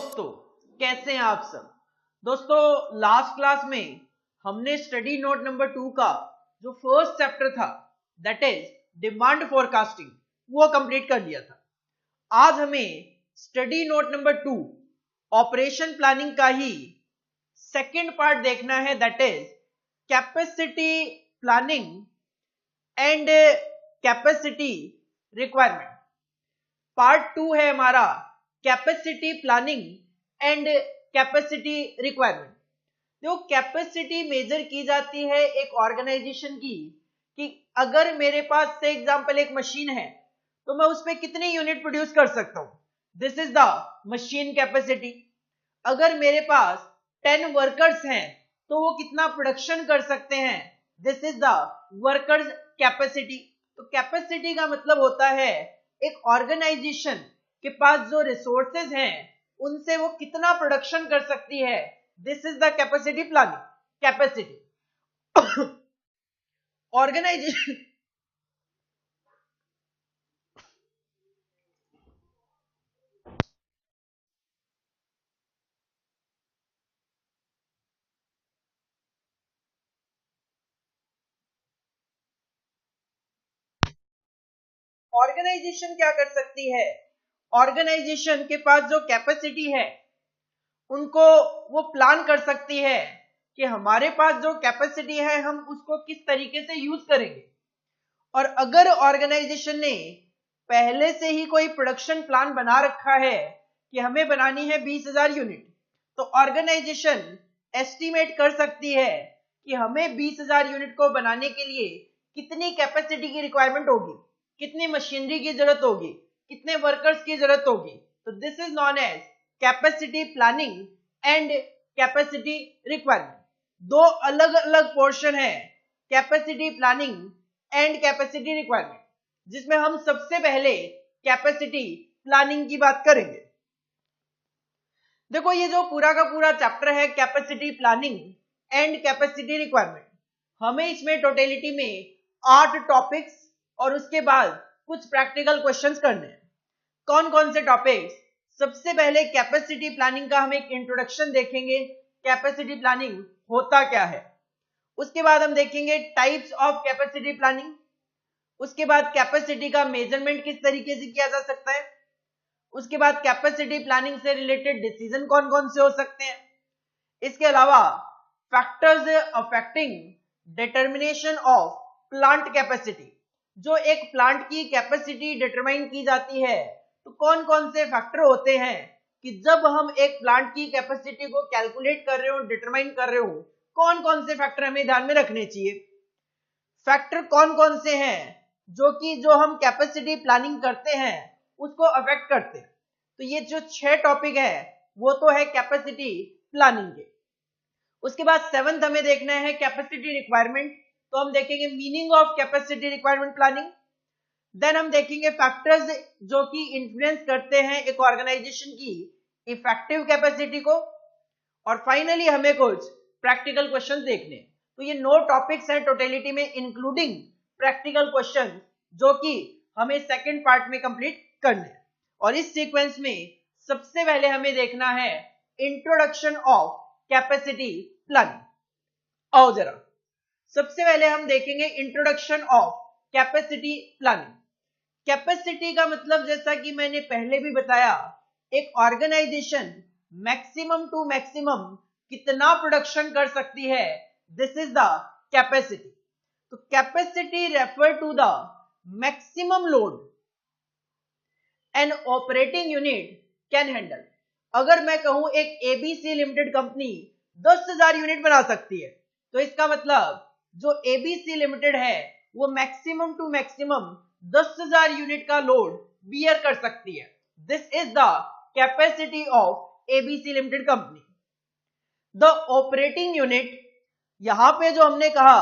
दोस्तों, कैसे हैं आप सब। दोस्तों, लास्ट क्लास में हमने स्टडी नोट नंबर 2 का जो फर्स्ट चैप्टर था दैट इज डिमांड फोरकास्टिंग वो कंप्लीट कर लिया था। आज हमें study note number 2 operation planning का ही सेकंड पार्ट देखना है that is capacity planning and capacity requirement. Part 2 है हमारा capacity planning and capacity requirement. जो कैपेसिटी मेजर की जाती है एक ऑर्गेनाइजेशन की कि अगर मेरे पास से एग्जांपल एक मशीन है तो मैं उस पर कितनी यूनिट प्रोड्यूस कर सकता हूं, this is the machine capacity. अगर मेरे पास 10 वर्कर्स हैं तो वो कितना प्रोडक्शन कर सकते हैं, this is the workers capacity. तो कैपेसिटी का मतलब होता है एक ऑर्गेनाइजेशन के पास जो रिसोर्सेज हैं उनसे वो कितना प्रोडक्शन कर सकती है, this is the capacity planning. Capacity organisation organisation क्या कर सकती है, ऑर्गेनाइजेशन के पास जो कैपेसिटी है उनको वो प्लान कर सकती है कि हमारे पास जो कैपेसिटी है हम उसको किस तरीके से यूज करेंगे। और अगर ऑर्गेनाइजेशन ने पहले से ही कोई प्रोडक्शन प्लान बना रखा है कि हमें बनानी है 20,000 यूनिट, तो ऑर्गेनाइजेशन एस्टिमेट कर सकती है कि हमें 20,000 यूनिट को बनाने के लिए कितनी कैपेसिटी की रिक्वायरमेंट होगी, कितनी मशीनरी की जरूरत होगी, कितने वर्कर्स की जरूरत होगी। तो this is known as capacity planning and capacity requirement. दो अलग अलग पोर्शन है capacity planning and capacity requirement, जिसमें हम सबसे पहले कैपेसिटी प्लानिंग की बात करेंगे। देखो, ये जो पूरा का पूरा चैप्टर है capacity planning and capacity requirement, हमें इसमें टोटलिटी में 8 टॉपिक्स और उसके बाद कुछ प्रैक्टिकल क्वेश्चंस करने हैं। कौन कौन से टॉपिक्स, सबसे पहले कैपेसिटी प्लानिंग का हम एक इंट्रोडक्शन देखेंगे, कैपेसिटी प्लानिंग होता क्या है। उसके बाद हम देखेंगे टाइप्स ऑफ कैपेसिटी प्लानिंग। उसके बाद कैपेसिटी का मेजरमेंट किस तरीके से किया जा सकता है। उसके बाद कैपेसिटी प्लानिंग से रिलेटेड डिसीजन कौन कौन से हो सकते हैं। इसके अलावा factors affecting determination of plant capacity, जो एक प्लांट की कैपेसिटी डिटरमाइन की जाती है तो कौन कौन से फैक्टर होते हैं कि जब हम एक प्लांट की कैपेसिटी को कैलकुलेट कर रहे हो, डिटरमाइन कर रहे हो, कौन कौन से फैक्टर हमें ध्यान में रखने चाहिए। फैक्टर कौन कौन से हैं जो हम कैपेसिटी प्लानिंग करते हैं उसको अफेक्ट करते हैं। तो ये जो 6 टॉपिक है वो तो है कैपेसिटी प्लानिंग के। उसके बाद 7th हमें देखना है कैपेसिटी रिक्वायरमेंट, तो हम देखेंगे meaning of capacity requirement planning. Then हम देखेंगे फैक्टर्स जो कि इन्फ्लुएंस करते हैं एक ऑर्गेनाइजेशन की इफेक्टिव कैपेसिटी को। और फाइनली हमें कुछ प्रैक्टिकल क्वेश्चंस देखने। तो ये 9 टॉपिक्स हैं टोटलिटी में इंक्लूडिंग प्रैक्टिकल क्वेश्चन जो कि हमें सेकंड पार्ट में कंप्लीट करने हैं। और इस सीक्वेंस में सबसे पहले हमें देखना है इंट्रोडक्शन ऑफ कैपेसिटी प्लानिंग। आओ जरा, सबसे पहले हम देखेंगे introduction of capacity planning. Capacity का मतलब जैसा कि मैंने पहले भी बताया, एक ऑर्गेनाइजेशन मैक्सिमम टू मैक्सिमम कितना प्रोडक्शन कर सकती है, दिस इज द कैपेसिटी। तो capacity refer to the maximum load an operating unit can handle. अगर मैं कहूं एक एबीसी लिमिटेड कंपनी 10,000 यूनिट बना सकती है, तो इसका मतलब जो एबीसी लिमिटेड है वो मैक्सिमम टू मैक्सिमम 10,000 यूनिट का लोड बियर कर सकती है। This is the capacity of ABC limited company. The operating unit, यहां पे जो हमने कहा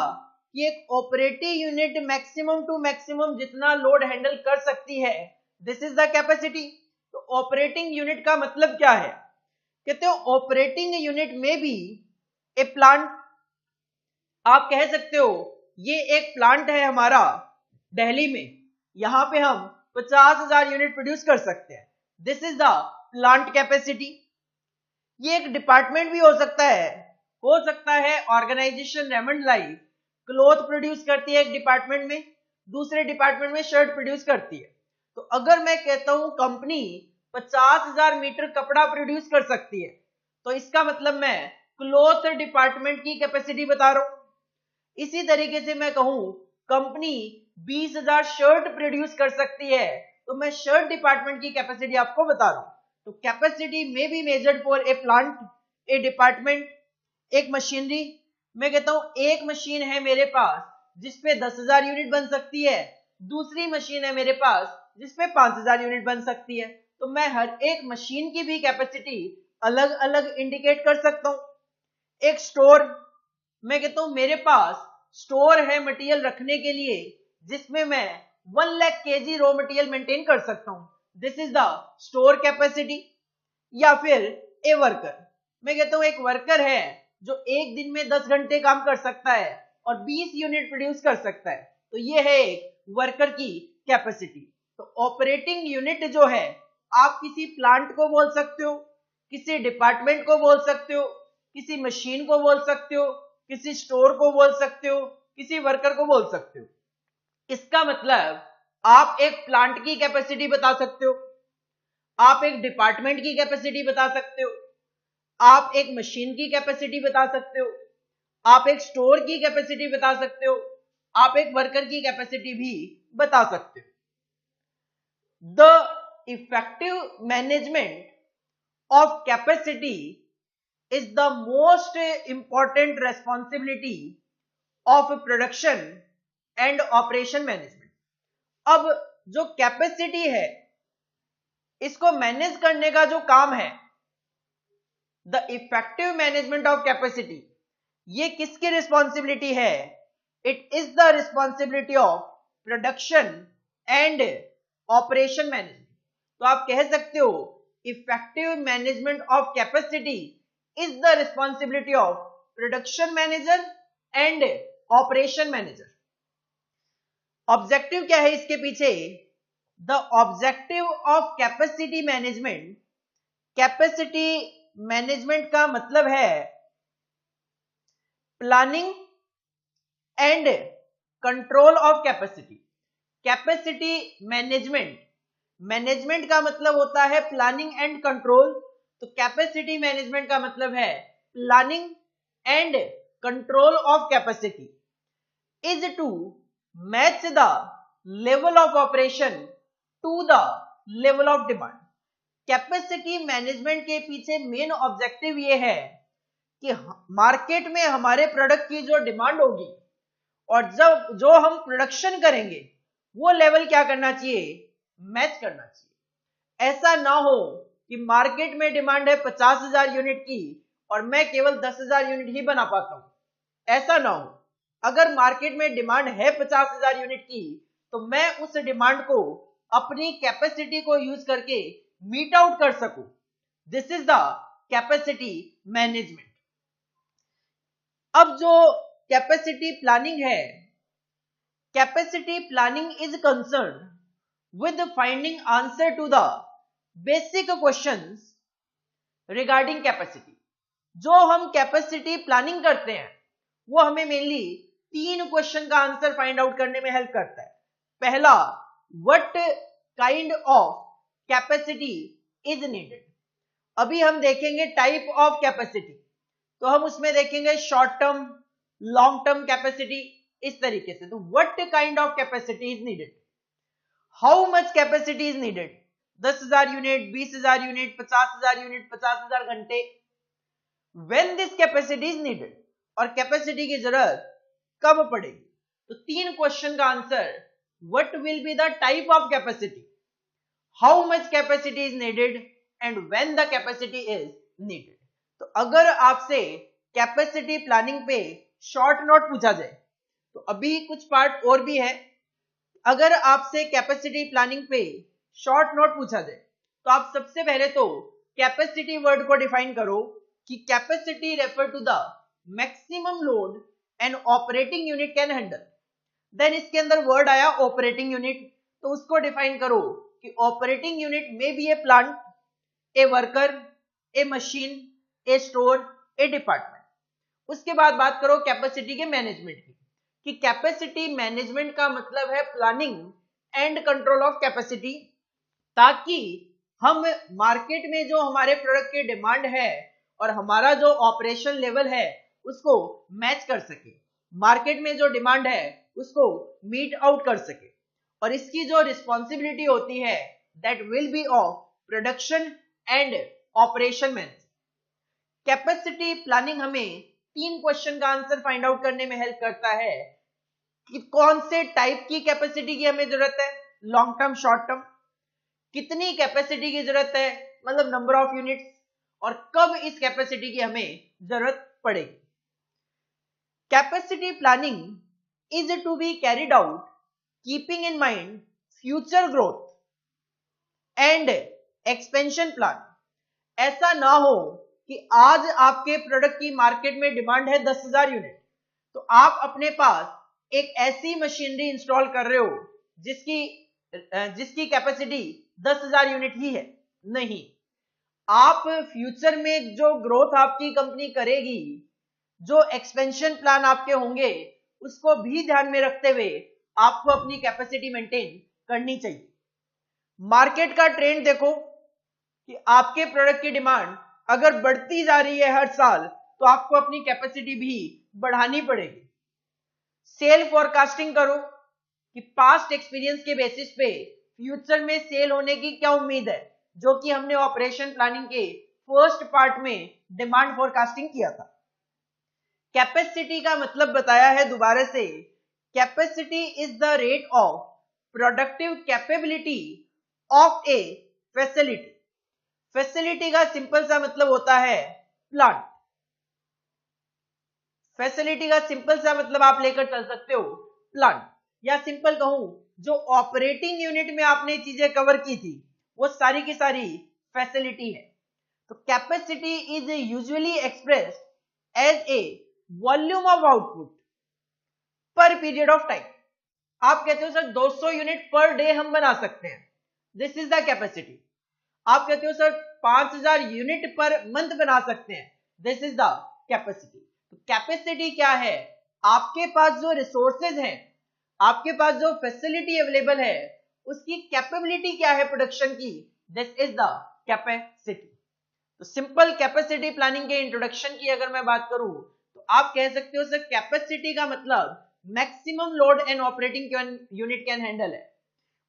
कि एक operating unit maximum to maximum जितना लोड हैंडल कर सकती है, दिस इज द कैपेसिटी। तो ऑपरेटिंग यूनिट का मतलब क्या है, कहते हो ऑपरेटिंग यूनिट में भी ए प्लांट, आप कह सकते हो ये एक प्लांट है हमारा दिल्ली में, यहां पे हम 50,000 यूनिट प्रोड्यूस कर सकते हैं, this is the plant capacity. ये एक डिपार्टमेंट भी हो सकता है organisation Raymond life cloth produce करती है एक डिपार्टमेंट में, दूसरे डिपार्टमेंट में शर्ट प्रोड्यूस करती है। तो अगर मैं कहता हूं कंपनी 50,000 मीटर कपड़ा प्रोड्यूस कर सकती है, तो इसका मतलब मैं क्लॉथ डिपार्टमेंट की कैपेसिटी बता रहा हूं। इसी तरीके से मैं कहूं कंपनी 20,000 शर्ट प्रोड्यूस कर सकती है, तो मैं शर्ट डिपार्टमेंट की कैपेसिटी आपको बता रहा हूं। तो कैपेसिटी में be measured for a plant, a department, एक मशीनरी। मैं कहता हूं एक मशीन है मेरे पास जिसपे 10,000 यूनिट बन सकती है, दूसरी मशीन है मेरे पास जिसपे 5,000 यूनिट बन सकती है। तो मैं हर एक मशीन की भी कैपेसिटी अलग अलग इंडिकेट कर सकता हूं। एक स्टोर, मैं कहता हूं मेरे पास स्टोर है मटेरियल रखने के लिए जिसमें मैं 1 lakh KG raw material maintain कर सकता हूं, this is the store capacity. या फिर ए वर्कर, मैं कहता हूं एक वर्कर है जो एक दिन में 10 घंटे काम कर सकता है और 20 यूनिट प्रोड्यूस कर सकता है, तो ये है एक वर्कर की कैपेसिटी। तो ऑपरेटिंग यूनिट जो है आप किसी प्लांट को बोल सकते हो, किसी डिपार्टमेंट को बोल सकते हो, किसी मशीन को बोल सकते हो, किसी स्टोर को बोल सकते हो, किसी वर्कर को बोल सकते हो। इसका मतलब आप एक प्लांट की कैपेसिटी बता सकते हो, आप एक डिपार्टमेंट की कैपेसिटी बता सकते हो, आप एक मशीन की कैपेसिटी बता सकते हो, आप एक स्टोर की कैपेसिटी बता सकते हो, आप एक वर्कर की कैपेसिटी भी बता सकते हो। The effective management of capacity is the most important responsibility of production and operation management। अब जो कैपेसिटी है इसको मैनेज करने का जो काम है, the effective management of capacity, ये किसकी रिस्पॉन्सिबिलिटी है? It is the responsibility of production and operation management. तो आप कह सकते हो effective management of capacity is the responsibility of production manager and operation manager। Objective क्या है इसके पीछे? The objective of capacity management, capacity management का मतलब है planning and control of capacity. Capacity management, management का मतलब होता है प्लानिंग एंड कंट्रोल, तो कैपेसिटी मैनेजमेंट का मतलब है planning and control of capacity is to match the level of operation to the level of demand. Capacity management के पीछे मेन ऑब्जेक्टिव ये है कि मार्केट में हमारे प्रोडक्ट की जो डिमांड होगी और जब जो हम प्रोडक्शन करेंगे वो लेवल क्या करना चाहिए? मैच करना चाहिए। ऐसा ना हो कि मार्केट में डिमांड है 50,000 यूनिट की और मैं केवल 10,000 यूनिट ही बना पाता हूं, ऐसा ना हो। अगर मार्केट में डिमांड है 50,000 यूनिट की तो मैं उस डिमांड को अपनी कैपेसिटी को यूज करके मीट आउट कर सकूं, this is the capacity management. अब जो कैपेसिटी प्लानिंग है, capacity planning is concern with finding answer to the basic questions regarding capacity। जो हम कैपेसिटी प्लानिंग करते हैं वो हमें मेनली 3 क्वेश्चन का आंसर फाइंड आउट करने में हेल्प करता है। पहला, what kind of capacity is needed. अभी हम देखेंगे टाइप ऑफ कैपेसिटी, तो हम उसमें देखेंगे short term, long term capacity, इस तरीके से। तो what kind of capacity is needed, how much capacity is needed, 10,000 unit, 20,000 unit, 50,000 unit, 50,000 घंटे, when this capacity is needed, और कैपेसिटी की जरूरत कब पड़ेगी। तो 3 क्वेश्चन का answer, what will be the type of capacity, how much capacity is needed and when the capacity is needed. तो अगर आपसे कैपेसिटी प्लानिंग पे शॉर्ट नोट पूछा जाए, तो अभी कुछ पार्ट और भी है। अगर आपसे कैपेसिटी प्लानिंग पे शॉर्ट नोट पूछा जाए तो आप सबसे पहले तो कैपेसिटी वर्ड को डिफाइन करो कि capacity refer to the maximum load and operating unit can handle. Then इसके अंदर वर्ड आया ऑपरेटिंग यूनिट, तो उसको डिफाइन करो कि operating unit may be a plant, a worker, a machine a store, a department. उसके बाद बात करो कैपेसिटी के मैनेजमेंट की, कि कैपेसिटी मैनेजमेंट का मतलब है planning and control of capacity, ताकि हम मार्केट में जो हमारे प्रोडक्ट की डिमांड है और हमारा जो ऑपरेशन लेवल है उसको मैच कर सके, मार्केट में जो डिमांड है उसको मीट आउट कर सके। और इसकी जो रिस्पॉन्सिबिलिटी होती है that will B of production and operation management. Capacity planning हमें 3 क्वेश्चन का आंसर फाइंड आउट करने में हेल्प करता है कि कौन से टाइप की कैपेसिटी की हमें जरूरत है, लॉन्ग टर्म, शॉर्ट टर्म, कितनी कैपेसिटी की जरूरत है, मतलब नंबर ऑफ यूनिट्स, और कब इस कैपेसिटी की हमें जरूरत पड़ेगी। Capacity planning is to be carried out keeping in mind future growth and expansion plan. ऐसा ना हो कि आज आपके प्रोडक्ट की मार्केट में डिमांड है 10,000 यूनिट, तो आप अपने पास एक ऐसी मशीनरी इंस्टॉल कर रहे हो जिसकी कैपेसिटी 10,000 यूनिट ही है। नहीं, आप फ्यूचर में जो ग्रोथ आपकी कंपनी करेगी, जो एक्सपेंशन प्लान आपके होंगे, उसको भी ध्यान में रखते हुए आपको अपनी कैपेसिटी मेंटेन करनी चाहिए। मार्केट का ट्रेंड देखो कि आपके प्रोडक्ट की डिमांड अगर बढ़ती जा रही है हर साल, तो आपको अपनी कैपेसिटी भी बढ़ानी पड़ेगी। सेल फोरकास्टिंग करो कि पास्ट एक्सपीरियंस के बेसिस पे फ्यूचर में सेल होने की क्या उम्मीद है, जो कि हमने ऑपरेशन प्लानिंग के फर्स्ट पार्ट में डिमांड फोरकास्टिंग किया था। कैपेसिटी का मतलब बताया है दोबारा से, capacity is the rate of productive capability of A facility. Facility का सिंपल सा मतलब होता है प्लांट। फैसिलिटी का सिंपल सा मतलब आप लेकर चल सकते हो प्लांट, या सिंपल कहूं जो ऑपरेटिंग यूनिट में आपने चीजें कवर की थी वो सारी की सारी फैसिलिटी है। तो capacity is usually expressed as a volume of output per period of time. आप कहते हो सर 200 यूनिट पर डे हम बना सकते हैं, दिस इज द कैपेसिटी। आप कहते हो सर 5,000 यूनिट पर मंथ बना सकते हैं, दिस इज द कैपेसिटी। तो कैपेसिटी क्या है, आपके पास जो रिसोर्सेज हैं, आपके पास जो फैसिलिटी अवेलेबल है, उसकी कैपेबिलिटी क्या है प्रोडक्शन की, दिस इज द कैपेसिटी। तो सिंपल कैपेसिटी प्लानिंग के इंट्रोडक्शन की अगर मैं बात करूं तो आप कह सकते हो सर कैपेसिटी का मतलब maximum load an operating unit can handle है।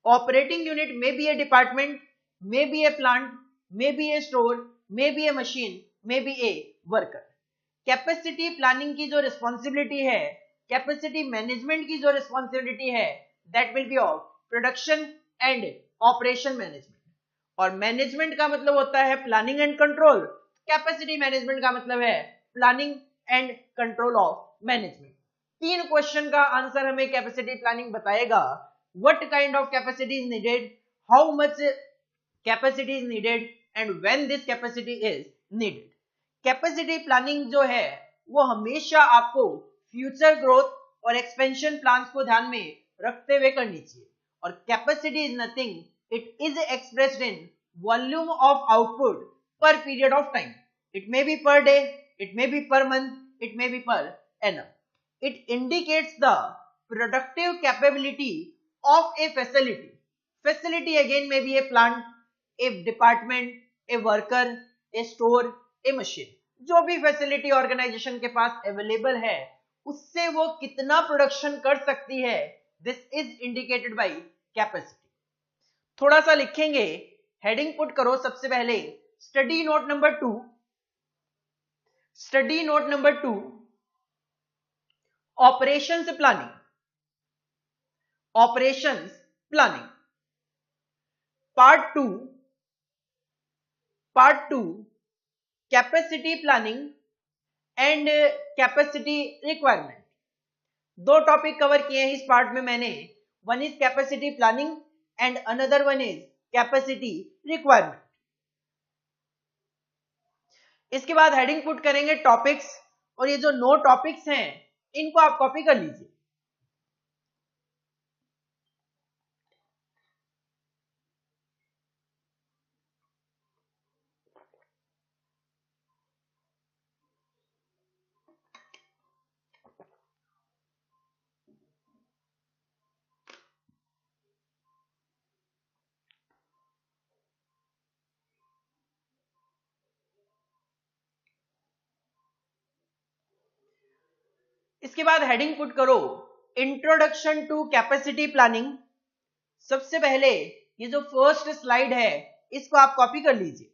Operating unit may be a department, may be a plant, may be a store, may be a machine, may be a worker. Capacity planning की जो responsibility है, capacity management की जो responsibility है, that will B of production and operation management. और management का मतलब होता है planning and control, capacity management का मतलब है planning and control of management. 3 question का आंसर हमें कैपेसिटी प्लानिंग बताएगा। What kind of capacity is needed, how much capacity is needed and when this capacity is needed. Capacity planning जो है वो हमेशा आपको फ्यूचर ग्रोथ और एक्सपेंशन प्लान्स को ध्यान में रखते हुए करनी चाहिए। और capacity is nothing, it is expressed in volume of output per period of time. It may be per day, it may be per month, it may be per annum. It indicates the productive capability of a facility. Facility again may be a plant, a department, a worker, a store, a machine. जो भी facility organisation के पास available है उससे वो कितना production कर सकती है, this is indicated by capacity. थोड़ा सा लिखेंगे, हेडिंग पुट करो सबसे पहले study note number 2। Study note number 2, operations planning. Operations planning part 2 capacity planning and capacity requirement. 2 topic cover किए हैं इस पार्ट में मैंने, one is capacity planning and another one is capacity requirement. इसके बाद हेडिंग पुट करेंगे topics, और ये जो 9 टॉपिक्स हैं इनको आप कॉपी कर लीजिए। इसके बाद हेडिंग पुट करो इंट्रोडक्शन टू कैपेसिटी प्लानिंग। सबसे पहले ये जो फर्स्ट स्लाइड है इसको आप कॉपी कर लीजिए।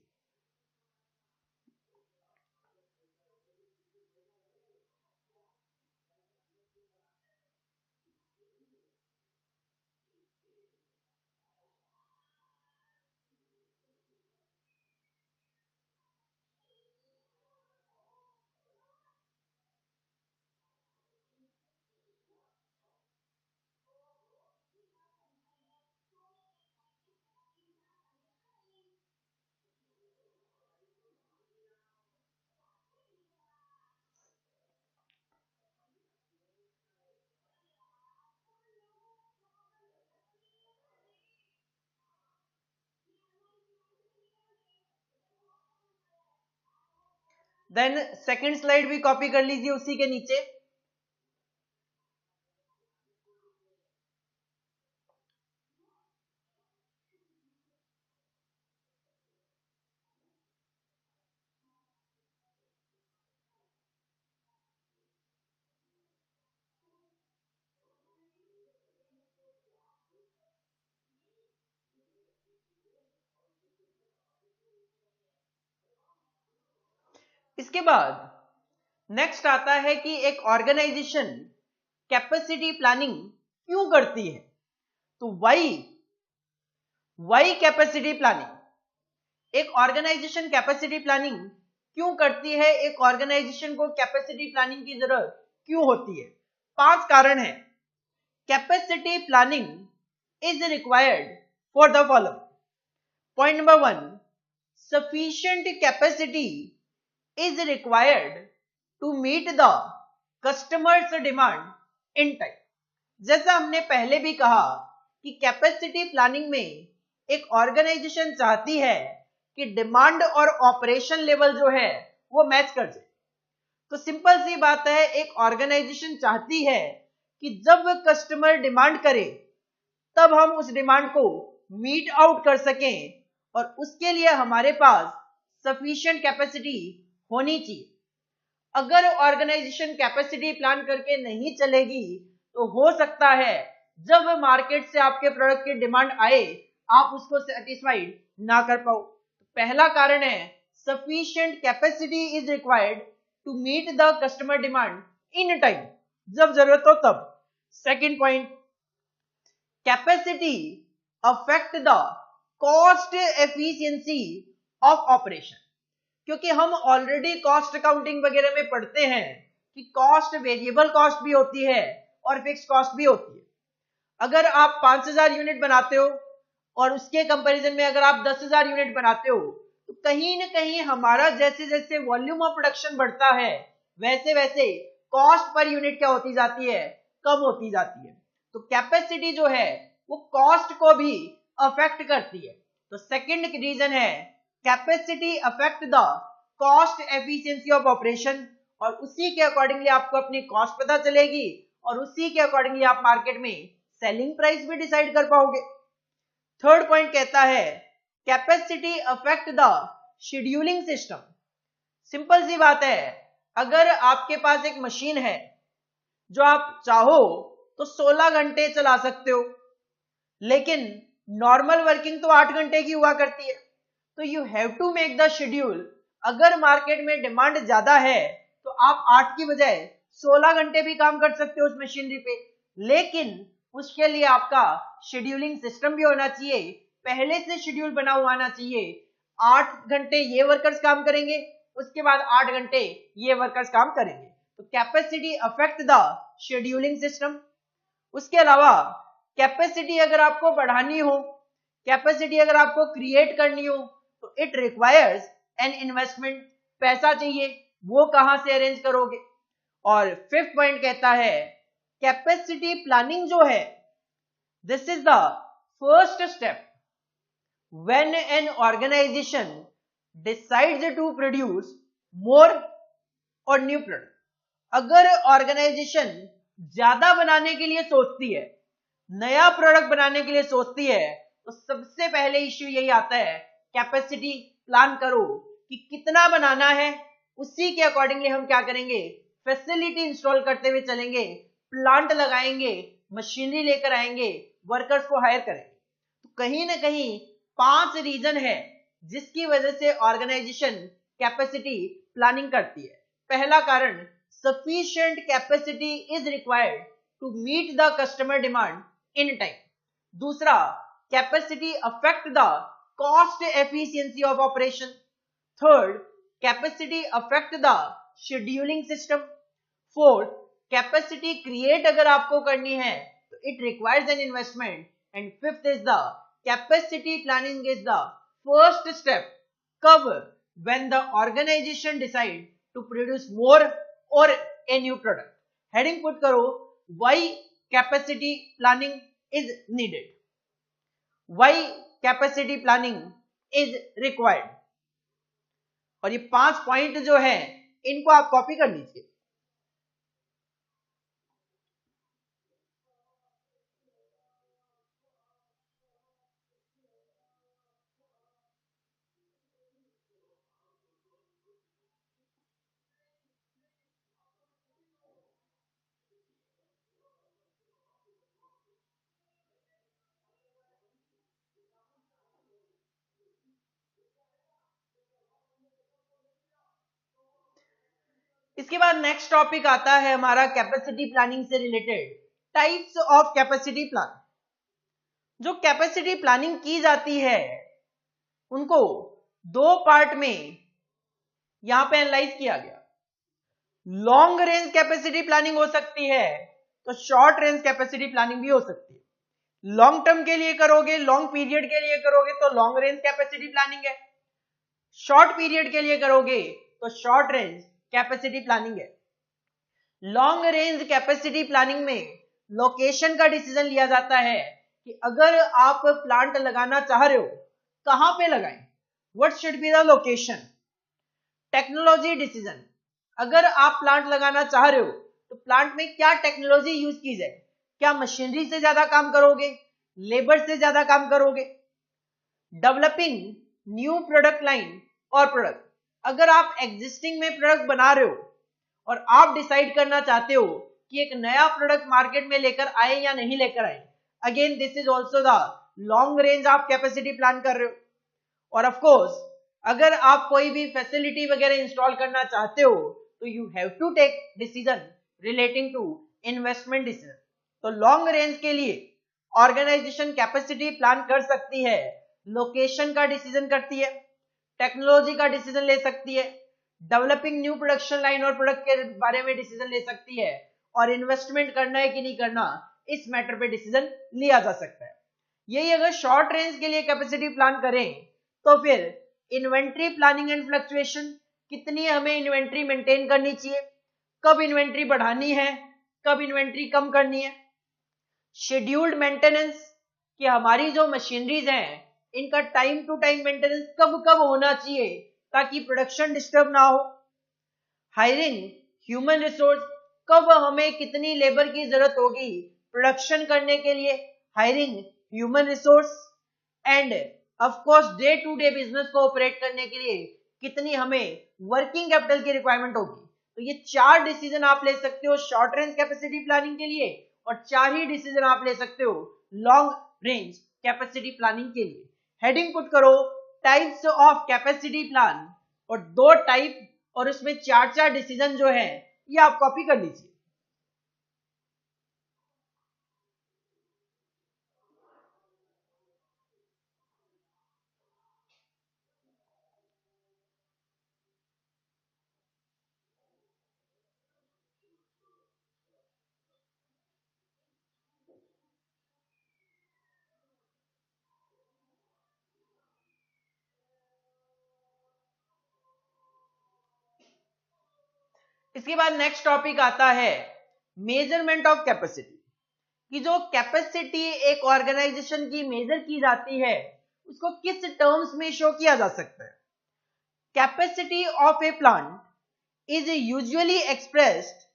देन सेकंड स्लाइड भी कॉपी कर लीजिए उसी के नीचे। इसके बाद नेक्स्ट आता है कि एक ऑर्गेनाइजेशन कैपेसिटी प्लानिंग क्यों करती है। तो वाई कैपेसिटी प्लानिंग, एक ऑर्गेनाइजेशन कैपेसिटी प्लानिंग क्यों करती है, एक ऑर्गेनाइजेशन को कैपेसिटी प्लानिंग की जरूरत क्यों होती है। 5 कारण है। Capacity planning is required for the following. Point number 1, sufficient capacity is required to meet the customer's demand in time। जैसा हमने पहले भी कहा कि कैपेसिटी प्लानिंग में एक ऑर्गेनाइजेशन चाहती है कि डिमांड और ऑपरेशन लेवल जो है वो मैच कर जाए। तो सिंपल सी बात है, एक ऑर्गेनाइजेशन चाहती है कि जब कस्टमर डिमांड करे तब हम उस डिमांड को मीट आउट कर सकें, और उसके लिए हमारे पास सफिशिएंट कैपेसिटी होनी चाहिए। अगर ऑर्गेनाइजेशन कैपेसिटी प्लान करके नहीं चलेगी तो हो सकता है जब मार्केट से आपके प्रोडक्ट की डिमांड आए आप उसको सेटिस्फाइड ना कर पाओ। पहला कारण है sufficient capacity is required to meet the customer demand in time, जब जरूरत हो तब। Second point, capacity affect the cost efficiency of operation. क्योंकि हम ऑलरेडी कॉस्ट अकाउंटिंग वगैरह में पढ़ते हैं कि कॉस्ट वेरिएबल कॉस्ट भी होती है और फिक्स्ड कॉस्ट भी होती है। अगर आप 5000 यूनिट बनाते हो और उसके कंपैरिजन में अगर आप 10,000 यूनिट बनाते हो तो कहीं ना कहीं हमारा जैसे जैसे वॉल्यूम ऑफ प्रोडक्शन बढ़ता है वैसे वैसे कॉस्ट पर यूनिट क्या होती जाती है, कम होती जाती है। तो कैपेसिटी जो है वो कॉस्ट को भी अफेक्ट करती है। तो सेकंड रीजन है capacity affect the cost efficiency of operation, और उसी के अकॉर्डिंगली आपको अपनी कॉस्ट पता चलेगी और उसी के अकॉर्डिंगली आप मार्केट में सेलिंग प्राइस भी डिसाइड कर पाओगे। थर्ड पॉइंट कहता है capacity affect the scheduling system. Simple सी बात है, अगर आपके पास एक मशीन है जो आप चाहो तो 16 घंटे चला सकते हो, लेकिन नॉर्मल वर्किंग तो 8 घंटे की हुआ करती है। तो you have to make the schedule. अगर मार्केट में डिमांड ज्यादा है तो आप 8 की बजाय 16 घंटे भी काम कर सकते हो उस मशीनरी पे, लेकिन उसके लिए आपका शेड्यूलिंग सिस्टम भी होना चाहिए, पहले से शेड्यूल बना हुआ आना चाहिए। 8 घंटे ये वर्कर्स काम करेंगे, उसके बाद 8 घंटे ये वर्कर्स काम करेंगे। तो capacity affect the scheduling system. उसके अलावा कैपेसिटी अगर आपको बढ़ानी हो, कैपेसिटी अगर आपको क्रिएट करनी हो तो इट रिक्वायर्स एन इन्वेस्टमेंट। पैसा चाहिए, वो कहां से अरेंज करोगे। और फिफ्थ पॉइंट कहता है कैपेसिटी प्लानिंग जो है this is the first step when an organisation decides to produce more और न्यू प्रोडक्ट। अगर ऑर्गेनाइजेशन ज्यादा बनाने के लिए सोचती है, नया प्रोडक्ट बनाने के लिए सोचती है, तो सबसे पहले इश्यू यही आता है कैपेसिटी प्लान करो कि कितना बनाना है, उसी के अकॉर्डिंगली हम क्या करेंगे फैसिलिटी इंस्टॉल करते हुए चलेंगे, प्लांट लगाएंगे, मशीनरी लेकर आएंगे, वर्कर्स को हायर करेंगे। तो कहीं ना कहीं 5 रीजन है जिसकी वजह से ऑर्गेनाइजेशन कैपेसिटी प्लानिंग करती है। पहला कारण, sufficient capacity is required to meet the customer demand in time. दूसरा, capacity affect the cost efficiency of operation. Third, capacity affect the scheduling system. Fourth, capacity create अगर आपको करनी है तो it requires an investment. And fifth is the capacity planning is the first step कब, when the organisation decide to produce more और a new product. Heading put करो, why capacity planning is needed, why capacity planning is required. और ये 5 point जो है इनको आप copy कर लीजिए। इसके बाद नेक्स्ट टॉपिक आता है हमारा कैपेसिटी प्लानिंग से related, types of capacity plan. जो कैपेसिटी प्लानिंग की जाती है उनको 2 पार्ट में यहां पे एनालाइज किया गया। लॉन्ग रेंज कैपेसिटी प्लानिंग हो सकती है तो शॉर्ट रेंज कैपेसिटी प्लानिंग भी हो सकती है। लॉन्ग टर्म के लिए करोगे, लॉन्ग पीरियड के लिए करोगे तो लॉन्ग रेंज कैपेसिटी प्लानिंग है। शॉर्ट पीरियड के लिए करोगे तो शॉर्ट रेंज कैपेसिटी प्लानिंग है। लॉन्ग रेंज कैपेसिटी प्लानिंग में लोकेशन का डिसीजन लिया जाता है कि अगर आप प्लांट लगाना चाह रहे हो कहां पे लगाएं, what should be the location. Technology decision, अगर आप प्लांट लगाना चाह रहे हो तो प्लांट में क्या टेक्नोलॉजी यूज की जाए, क्या मशीनरी से ज्यादा काम करोगे, लेबर से ज्यादा काम करोगे। डेवलपिंग न्यू प्रोडक्ट लाइन और प्रोडक्ट, अगर आप एग्जिस्टिंग में प्रोडक्ट बना रहे हो और आप डिसाइड करना चाहते हो कि एक नया प्रोडक्ट मार्केट में लेकर आए या नहीं लेकर आए, again this is also the long range आप कैपेसिटी प्लान कर रहे हो। और ऑफ कोर्स अगर आप कोई भी फैसिलिटी वगैरह इंस्टॉल करना चाहते हो तो you have to take decision relating to investment decision. तो लॉन्ग रेंज के लिए ऑर्गेनाइजेशन कैपेसिटी प्लान कर सकती है, लोकेशन का डिसीजन करती है, टेक्नोलॉजी का डिसीजन ले सकती है, डेवलपिंग न्यू प्रोडक्शन लाइन और प्रोडक्ट के बारे में डिसीजन ले सकती है, और इन्वेस्टमेंट करना है कि नहीं करना इस मैटर पे डिसीजन लिया जा सकता है। यही अगर शॉर्ट रेंज के लिए कैपेसिटी प्लान करें तो फिर इन्वेंट्री प्लानिंग एंड फ्लक्चुएशन, कितनी हमें इन्वेंट्री मेंटेन करनी चाहिए, कब इन्वेंट्री बढ़ानी है, कब इन्वेंट्री कम करनी है। शेड्यूल्ड मेंटेनेंस, कि हमारी जो मशीनरीज हैं इनका टाइम टू टाइम मेंटेनेंस कब कब होना चाहिए ताकि प्रोडक्शन डिस्टर्ब ना हो। हायरिंग ह्यूमन रिसोर्स, कब हमें कितनी लेबर की जरूरत होगी प्रोडक्शन करने के लिए, hiring human resource. And of course day to day business को ऑपरेट करने के लिए कितनी हमें वर्किंग कैपिटल की रिक्वायरमेंट होगी। तो ये 4 डिसीजन आप ले सकते हो शॉर्ट रेंज कैपेसिटी प्लानिंग के लिए, और 4 ही डिसीजन आप ले सकते हो लॉन्ग रेंज कैपेसिटी प्लानिंग के लिए। हेडिंग पुट करो, टाइप्स ऑफ कैपेसिटी प्लान, और 2 टाइप और उसमें 4 डिसीजन जो है ये आप कॉपी कर लीजिए। इसके बाद नेक्स्ट टॉपिक आता है मेजरमेंट ऑफ कैपेसिटी, कि जो कैपेसिटी एक ऑर्गेनाइजेशन की मेजर की जाती है उसको किस टर्म्स में शो किया जा सकता है। Capacity of a plant is usually expressed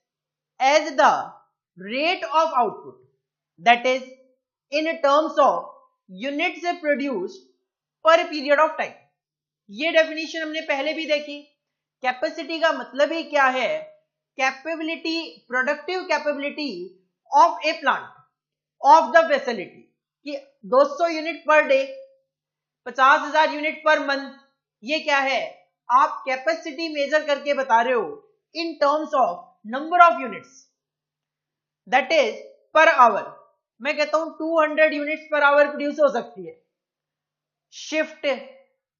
as the rate of output, that is in terms of units produced per period of time. ये डेफिनेशन हमने पहले भी देखी। कैपेसिटी का मतलब ही क्या है, capability, productive capability of a plant of the facility, कि 200 unit per day, 50,000 unit per month, ये क्या है, आप कैपेसिटी मेजर करके बता रहे हो इन terms of number of units, that is per hour. मैं कहता हूं 200 यूनिट्स पर आवर प्रोड्यूस हो सकती है। शिफ्ट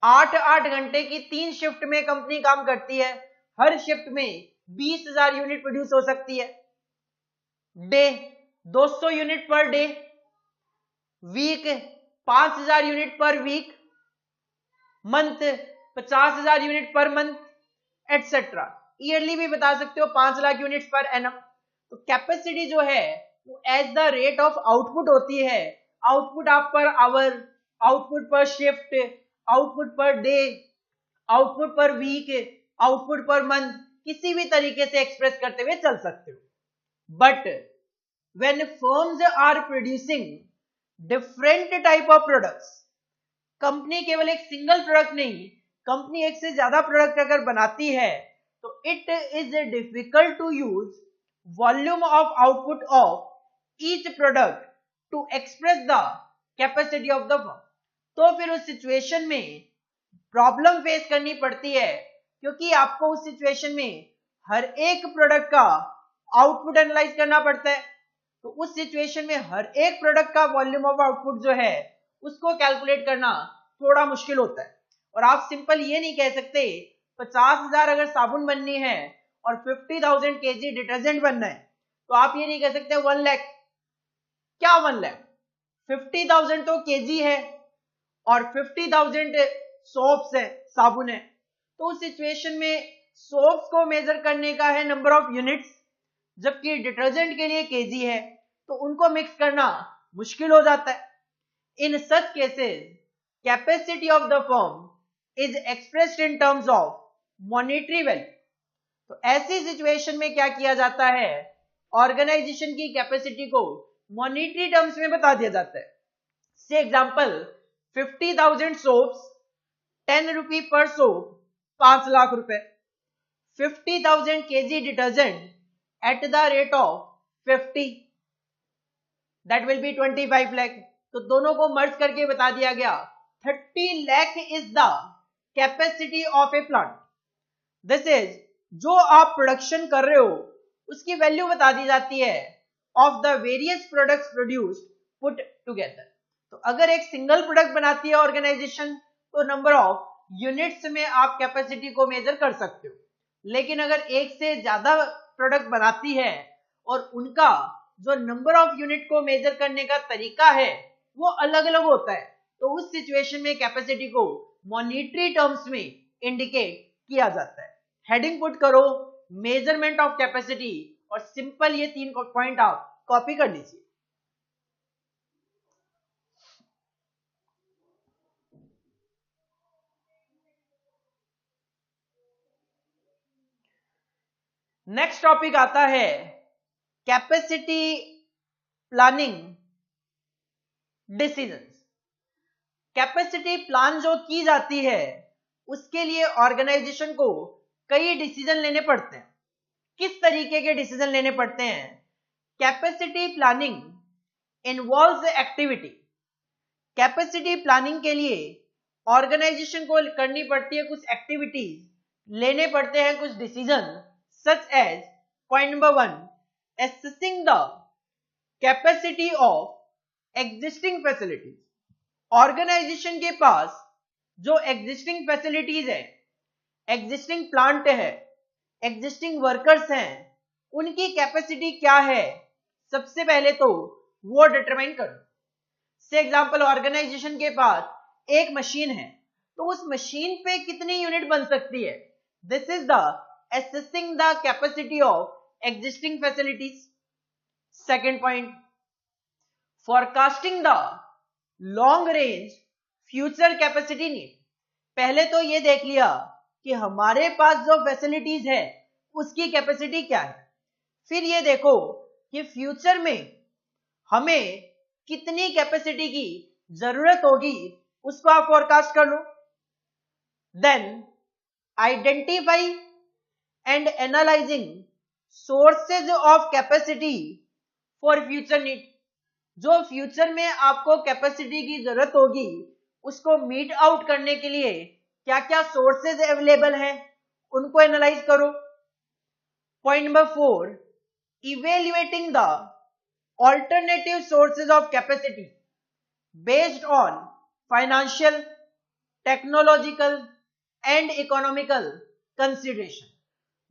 8-8 घंटे की 3 शिफ्ट में कंपनी काम करती है, हर शिफ्ट में 20,000 यूनिट प्रोड्यूस हो सकती है। Day 200 unit per day, week 5,000 unit per week, month 50,000 unit per month, etcetera. Yearly भी बता सकते हो 5 लाख यूनिट्स पर एनम। तो कैपेसिटी जो है वो as the rate of output होती है। आउटपुट आप per hour, output per shift, output per day, output per week, output per month, किसी भी तरीके से एक्सप्रेस करते हुए चल सकते हो। But when firms are producing different type of products, company केवल एक सिंगल प्रोडक्ट नहीं, कंपनी एक से ज्यादा प्रोडक्ट अगर बनाती है तो it is difficult to use volume of output of each product to express the capacity of the firm. तो फिर उस सिचुएशन में प्रॉब्लम फेस करनी पड़ती है, क्योंकि आपको उस सिचुएशन में हर एक प्रोडक्ट का आउटपुट एनालाइज करना पड़ता है। तो उस सिचुएशन में हर एक प्रोडक्ट का वॉल्यूम ऑफ आउटपुट जो है उसको कैलकुलेट करना थोड़ा मुश्किल होता है। और आप सिंपल ये नहीं कह सकते 50,000 अगर साबुन बननी है और 50,000 केजी डिटर्जेंट बनना है, तो आप ये नहीं कह सकते 1 लाख। क्या 1 लाख? 50,000 तो केजी है और 50,000 सोप्स है, साबुन है। तो उस सिचुएशन में सोप्स को मेजर करने का है नंबर ऑफ यूनिट्स, जबकि डिटर्जेंट के लिए केजी है, तो उनको मिक्स करना मुश्किल हो जाता है। In such cases, capacity of the firm is expressed in terms of monetary value. तो ऐसी सिचुएशन में क्या किया जाता है, ऑर्गेनाइजेशन की कैपेसिटी को मॉनेटरी टर्म्स में बता दिया जाता है। से एग्जांपल 50,000 सोप्स, 10 रुपी पर सोप, 5 लाख रुपए। 50,000 KG detergent at the rate of 50, that will B 25 lakh. तो दोनों को मर्ज करके बता दिया गया 30 lakh is the capacity of a plant. This is जो आप प्रोडक्शन कर रहे हो उसकी वैल्यू बता दी जाती है of the various products produced put together. तो अगर एक सिंगल प्रोडक्ट बनाती है ऑर्गेनाइजेशन तो नंबर ऑफ यूनिट्स में आप कैपेसिटी को मेजर कर सकते हो, लेकिन अगर एक से ज्यादा प्रोडक्ट बनाती है और उनका जो नंबर ऑफ यूनिट को मेजर करने का तरीका है वो अलग अलग होता है, तो उस सिचुएशन में कैपेसिटी को मॉनेटरी टर्म्स में इंडिकेट किया जाता है। हेडिंग पुट करो मेजरमेंट ऑफ कैपेसिटी और सिंपल ये 3 पॉइंट आप कॉपी कर लीजिए। नेक्स्ट टॉपिक आता है capacity planning decisions. Capacity plan जो की जाती है उसके लिए ऑर्गेनाइजेशन को कई डिसीजन लेने पड़ते हैं। किस तरीके के डिसीजन लेने पड़ते हैं? Capacity planning involves activity. Capacity planning के लिए ऑर्गेनाइजेशन को करनी पड़ती है कुछ एक्टिविटीज, लेने पड़ते हैं कुछ decision, such as point number 1, assessing the capacity of existing facilities. Organisation के पास जो एग्जिस्टिंग फैसिलिटीज है, एग्जिस्टिंग प्लांट है, एग्जिस्टिंग वर्कर्स हैं, उनकी कैपेसिटी क्या है, सबसे पहले तो वो डिटरमाइन करो। से एग्जांपल ऑर्गेनाइजेशन के पास एक मशीन है, तो उस मशीन पे कितनी यूनिट बन सकती है, this is the assessing the capacity of existing facilities. Second point, forecasting the long range future capacity need. पहले तो ये देख लिया कि हमारे पास जो फैसिलिटीज है उसकी कैपेसिटी क्या है, फिर ये देखो कि फ्यूचर में हमें कितनी कैपेसिटी की जरूरत होगी, उसको आप फोरकास्ट कर लो। Then identify and analysing sources of capacity for future need, जो फ्यूचर में आपको कैपेसिटी की जरूरत होगी उसको मीट आउट करने के लिए क्या क्या सोर्सेज अवेलेबल हैं उनको एनालाइज करो। Point number 4, evaluating the alternative sources of capacity based on financial, technological and economical consideration.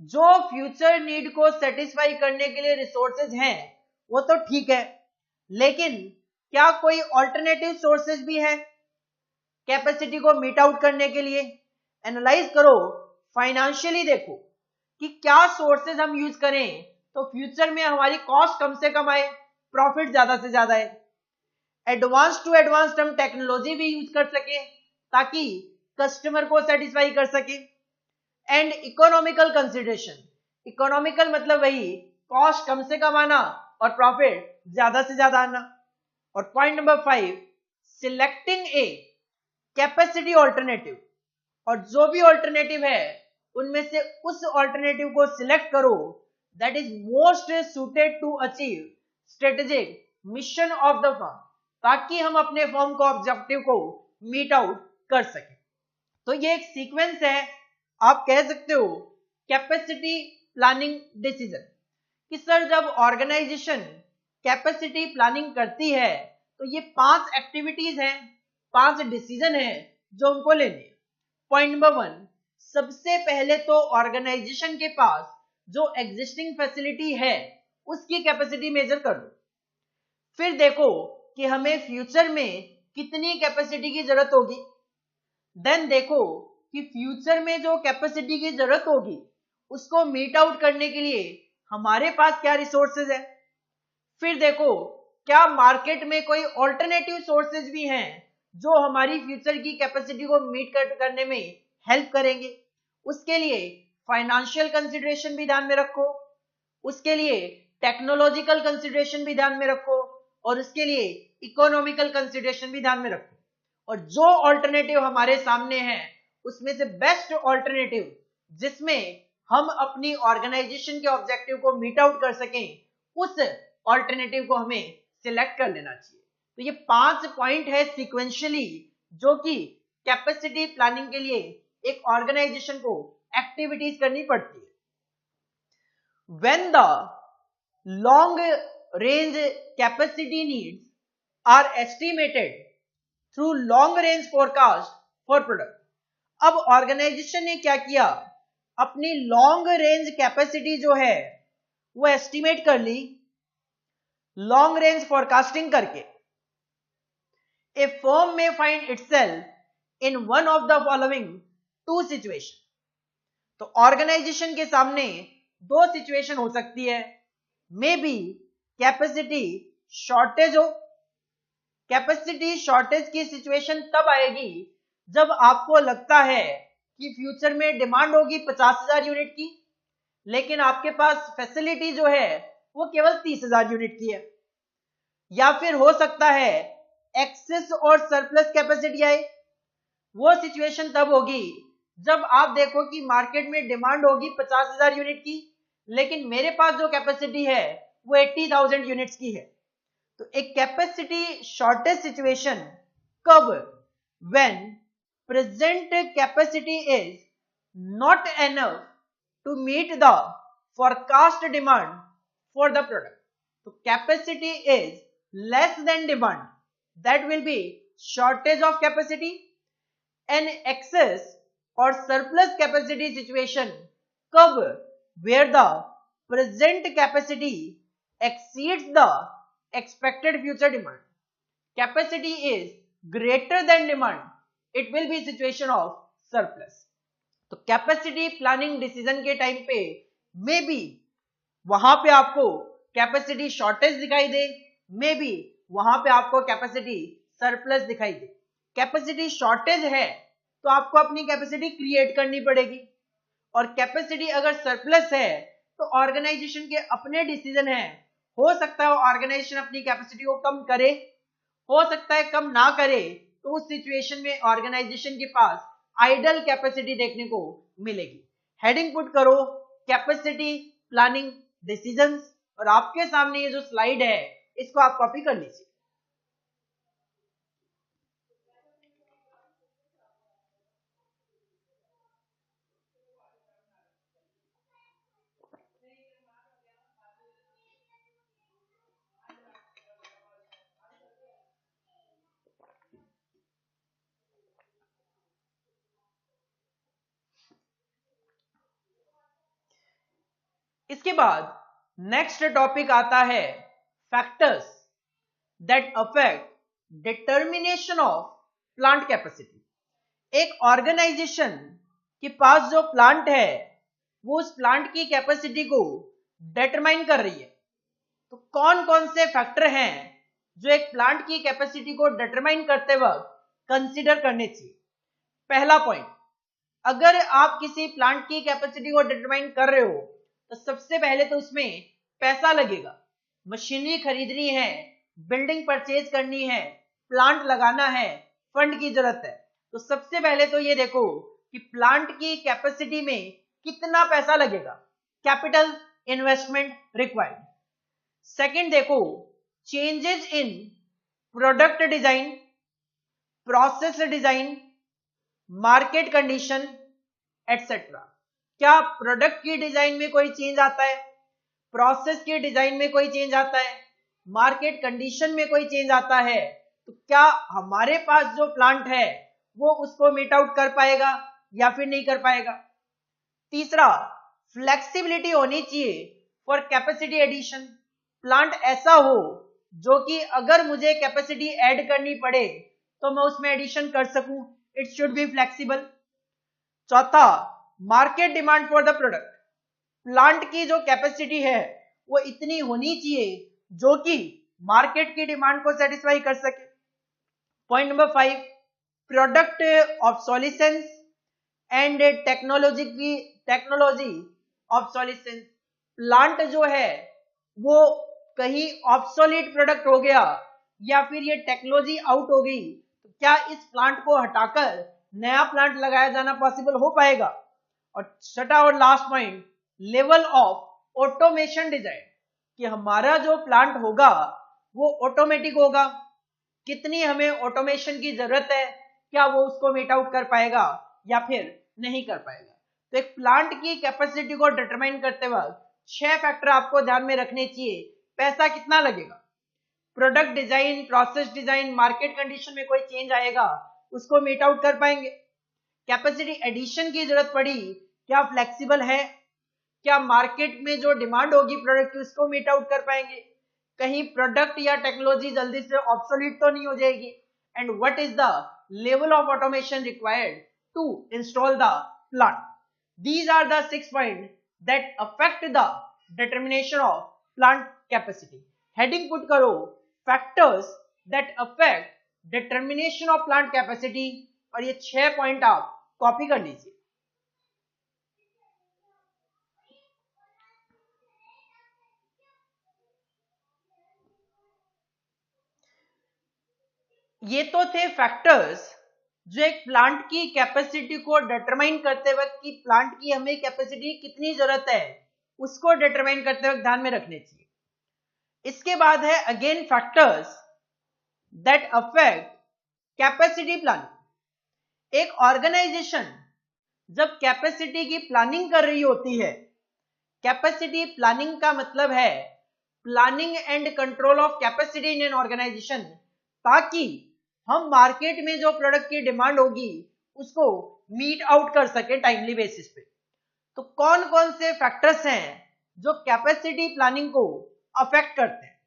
जो फ्यूचर नीड को सेटिस्फाई करने के लिए रिसोर्सेज हैं वो तो ठीक है, लेकिन क्या कोई ऑल्टरनेटिव सोर्सेज भी है कैपेसिटी को मीट आउट करने के लिए? एनालाइज करो, फाइनेंशियली देखो कि क्या सोर्सेज हम यूज करें तो फ्यूचर में हमारी कॉस्ट कम से कम आए, प्रॉफिट ज्यादा से ज्यादा है। एडवांस टू एडवांस हम टेक्नोलॉजी भी यूज कर सके ताकि कस्टमर को सेटिस्फाई कर सके। एंड इकोनॉमिकल कंसिडरेशन, इकोनॉमिकल मतलब वही कॉस्ट कम से कम आना और प्रॉफिट ज्यादा से ज्यादा आना। और point number 5, selecting a capacity alternative, और जो भी ऑल्टरनेटिव है उनमें से उस ऑल्टरनेटिव को सिलेक्ट करो that is most suited to achieve strategic mission of the firm, ताकि हम अपने फर्म को ऑब्जेक्टिव को मीट आउट कर सके। तो ये एक सीक्वेंस है, आप कह सकते हो कैपेसिटी प्लानिंग डिसीजन, कि सर जब ऑर्गेनाइजेशन कैपेसिटी प्लानिंग करती है तो ये 5 एक्टिविटीज हैं, 5 डिसीजन हैं जो उनको लेने। पॉइंट नंबर 1, सबसे पहले तो ऑर्गेनाइजेशन के पास जो एग्जिस्टिंग फैसिलिटी है उसकी कैपेसिटी मेजर कर लो। फिर देखो कि हमें फ्यूचर में कितनी कैपेसिटी की जरूरत होगी। देन देखो कि फ्यूचर में जो कैपेसिटी की जरूरत होगी उसको मीट आउट करने के लिए हमारे पास क्या रिसोर्सेज है। फिर देखो क्या मार्केट में कोई ऑल्टरनेटिव सोर्सेज भी हैं जो हमारी फ्यूचर की कैपेसिटी को मीट करने में हेल्प करेंगे। उसके लिए फाइनेंशियल कंसिडरेशन भी ध्यान में रखो, उसके लिए टेक्नोलॉजिकल कंसिडरेशन भी ध्यान में रखो, और उसके लिए इकोनॉमिकल कंसिडरेशन भी ध्यान में रखो। और जो ऑल्टरनेटिव हमारे सामने है उसमें से बेस्ट ऑल्टरनेटिव जिसमें हम अपनी ऑर्गेनाइजेशन के ऑब्जेक्टिव को मीट आउट कर सकें, उस ऑल्टरनेटिव को हमें सिलेक्ट कर लेना चाहिए। तो ये 5 पॉइंट है सीक्वेंशियली जो कि कैपेसिटी प्लानिंग के लिए एक ऑर्गेनाइजेशन को एक्टिविटीज करनी पड़ती है। When the long range capacity needs are estimated through long range forecast for product. अब ऑर्गेनाइजेशन ने क्या किया, अपनी लॉन्ग रेंज कैपेसिटी जो है वो एस्टिमेट कर ली लॉन्ग रेंज फोरकास्टिंग करके। ए फर्म में find itself in one of the following 2 situation. तो ऑर्गेनाइजेशन के सामने 2 सिचुएशन हो सकती है। मे बी कैपेसिटी शॉर्टेज हो। कैपेसिटी शॉर्टेज की सिचुएशन तब आएगी जब आपको लगता है कि फ्यूचर में डिमांड होगी 50,000 यूनिट की, लेकिन आपके पास फैसिलिटी जो है वो केवल 30,000 यूनिट की है। या फिर हो सकता है एक्सेस और सरप्लस कैपेसिटी आए। वो सिचुएशन तब होगी जब आप देखो कि मार्केट में डिमांड होगी 50,000 यूनिट की, लेकिन मेरे पास जो कैपेसिटी है वो 80,000 यूनिट्स की है। तो एक कैपेसिटी शॉर्टेज सिचुएशन कब, when present capacity is not enough to meet the forecast demand for the product. तो capacity is less than demand, that will be shortage of capacity. An excess और surplus capacity situation कब, where the present capacity exceeds the expected future demand. Capacity is greater than demand, it will be situation of surplus. तो capacity planning decision के time पे may be वहां पे आपको capacity shortage दिखाई दे, may be वहां पे आपको कैपेसिटी सरप्लस दिखाई दे। कैपेसिटी शॉर्टेज है तो आपको अपनी कैपेसिटी क्रिएट करनी पड़ेगी, और कैपेसिटी अगर सरप्लस है तो ऑर्गेनाइजेशन के अपने डिसीजन है। हो सकता है ऑर्गेनाइजेशन अपनी कैपेसिटी को कम करे, हो सकता है कम ना करे, तो उस सिचुएशन में ऑर्गेनाइजेशन के पास आइडल कैपेसिटी देखने को मिलेगी। हेडिंग पुट करो कैपेसिटी प्लानिंग डिसीजंस। और आपके सामने ये जो स्लाइड है इसको आप कॉपी कर लीजिए। इसके बाद नेक्स्ट टॉपिक आता है factors that affect determination of plant capacity. एक ऑर्गेनाइजेशन के पास जो प्लांट है वो उस प्लांट की कैपेसिटी को डिटरमाइन कर रही है। तो कौन कौन से फैक्टर हैं जो एक प्लांट की कैपेसिटी को डिटरमाइन करते वक्त कंसीडर करने चाहिए? पहला पॉइंट, अगर आप किसी प्लांट की कैपेसिटी को डिटरमाइन कर रहे हो तो सबसे पहले तो उसमें पैसा लगेगा, मशीनरी खरीदनी है, बिल्डिंग परचेज करनी है, प्लांट लगाना है, फंड की जरूरत है। तो सबसे पहले तो ये देखो कि प्लांट की कैपेसिटी में कितना पैसा लगेगा, कैपिटल इन्वेस्टमेंट रिक्वायर्ड। सेकंड देखो, changes in product design, process design, market condition etcetera. क्या प्रोडक्ट की डिजाइन में कोई चेंज आता है, प्रोसेस की डिजाइन में कोई चेंज आता है, मार्केट कंडीशन में कोई चेंज आता है? तो क्या हमारे पास जो प्लांट है वो उसको मीट आउट कर पाएगा या फिर नहीं कर पाएगा? तीसरा, फ्लेक्सिबिलिटी होनी चाहिए फॉर कैपेसिटी एडिशन। प्लांट ऐसा हो जो कि अगर मुझे कैपेसिटी ऐड करनी पड़े तो मैं उसमें एडिशन कर सकूं, इट शुड बी फ्लेक्सिबल। चौथा, market demand for the product. Plant की जो कैपेसिटी है वो इतनी होनी चाहिए जो कि मार्केट की डिमांड को सेटिस्फाई कर सके। Point number 5, product obsolescence and technology obsolescence. Plant जो है वो कहीं ऑब्सोलीट प्रोडक्ट हो गया या फिर ये टेक्नोलॉजी आउट हो गई, तो क्या इस प्लांट को हटाकर नया प्लांट लगाया जाना पॉसिबल हो पाएगा? और छठा और last point, level of automation design, कि हमारा जो प्लांट होगा वो ऑटोमेटिक होगा, कितनी हमें ऑटोमेशन की जरूरत है, क्या वो उसको मीट आउट कर पाएगा या फिर नहीं कर पाएगा? तो एक प्लांट की कैपेसिटी को डिटरमाइन करते वक्त 6 फैक्टर आपको ध्यान में रखने चाहिए। पैसा कितना लगेगा, product design, process design, market condition में कोई चेंज आएगा, उसको मीट आउट कर पाएंगे? कैपेसिटी एडिशन की जरूरत पड़ी, क्या फ्लेक्सिबल है, क्या मार्केट में जो डिमांड होगी प्रोडक्ट की उसको मीट आउट कर पाएंगे, कहीं प्रोडक्ट या टेक्नोलॉजी जल्दी से ऑब्सोलीट तो नहीं हो जाएगी, and what is the level of automation required to install the plant. These are the 6 points that affect the determination of plant capacity. Heading put करो, factors that affect determination of plant capacity, और ये 6 point आप copy कर लीजिए। ये तो थे factors जो एक प्लांट की कैपेसिटी को डिटरमाइन करते वक्त कि प्लांट की हमें कैपेसिटी कितनी जरूरत है उसको डिटरमाइन करते वक्त ध्यान में रखने चाहिए। इसके बाद है again factors that affect capacity planning. एक ऑर्गेनाइजेशन जब कैपेसिटी की प्लानिंग कर रही होती है, कैपेसिटी प्लानिंग का मतलब है planning and control of capacity in an organisation, ताकि हम मार्केट में जो प्रोडक्ट की डिमांड होगी उसको मीट आउट कर सके टाइमली बेसिस पे। तो कौन कौन से फैक्टर्स हैं जो कैपेसिटी प्लानिंग को अफेक्ट करते हैं?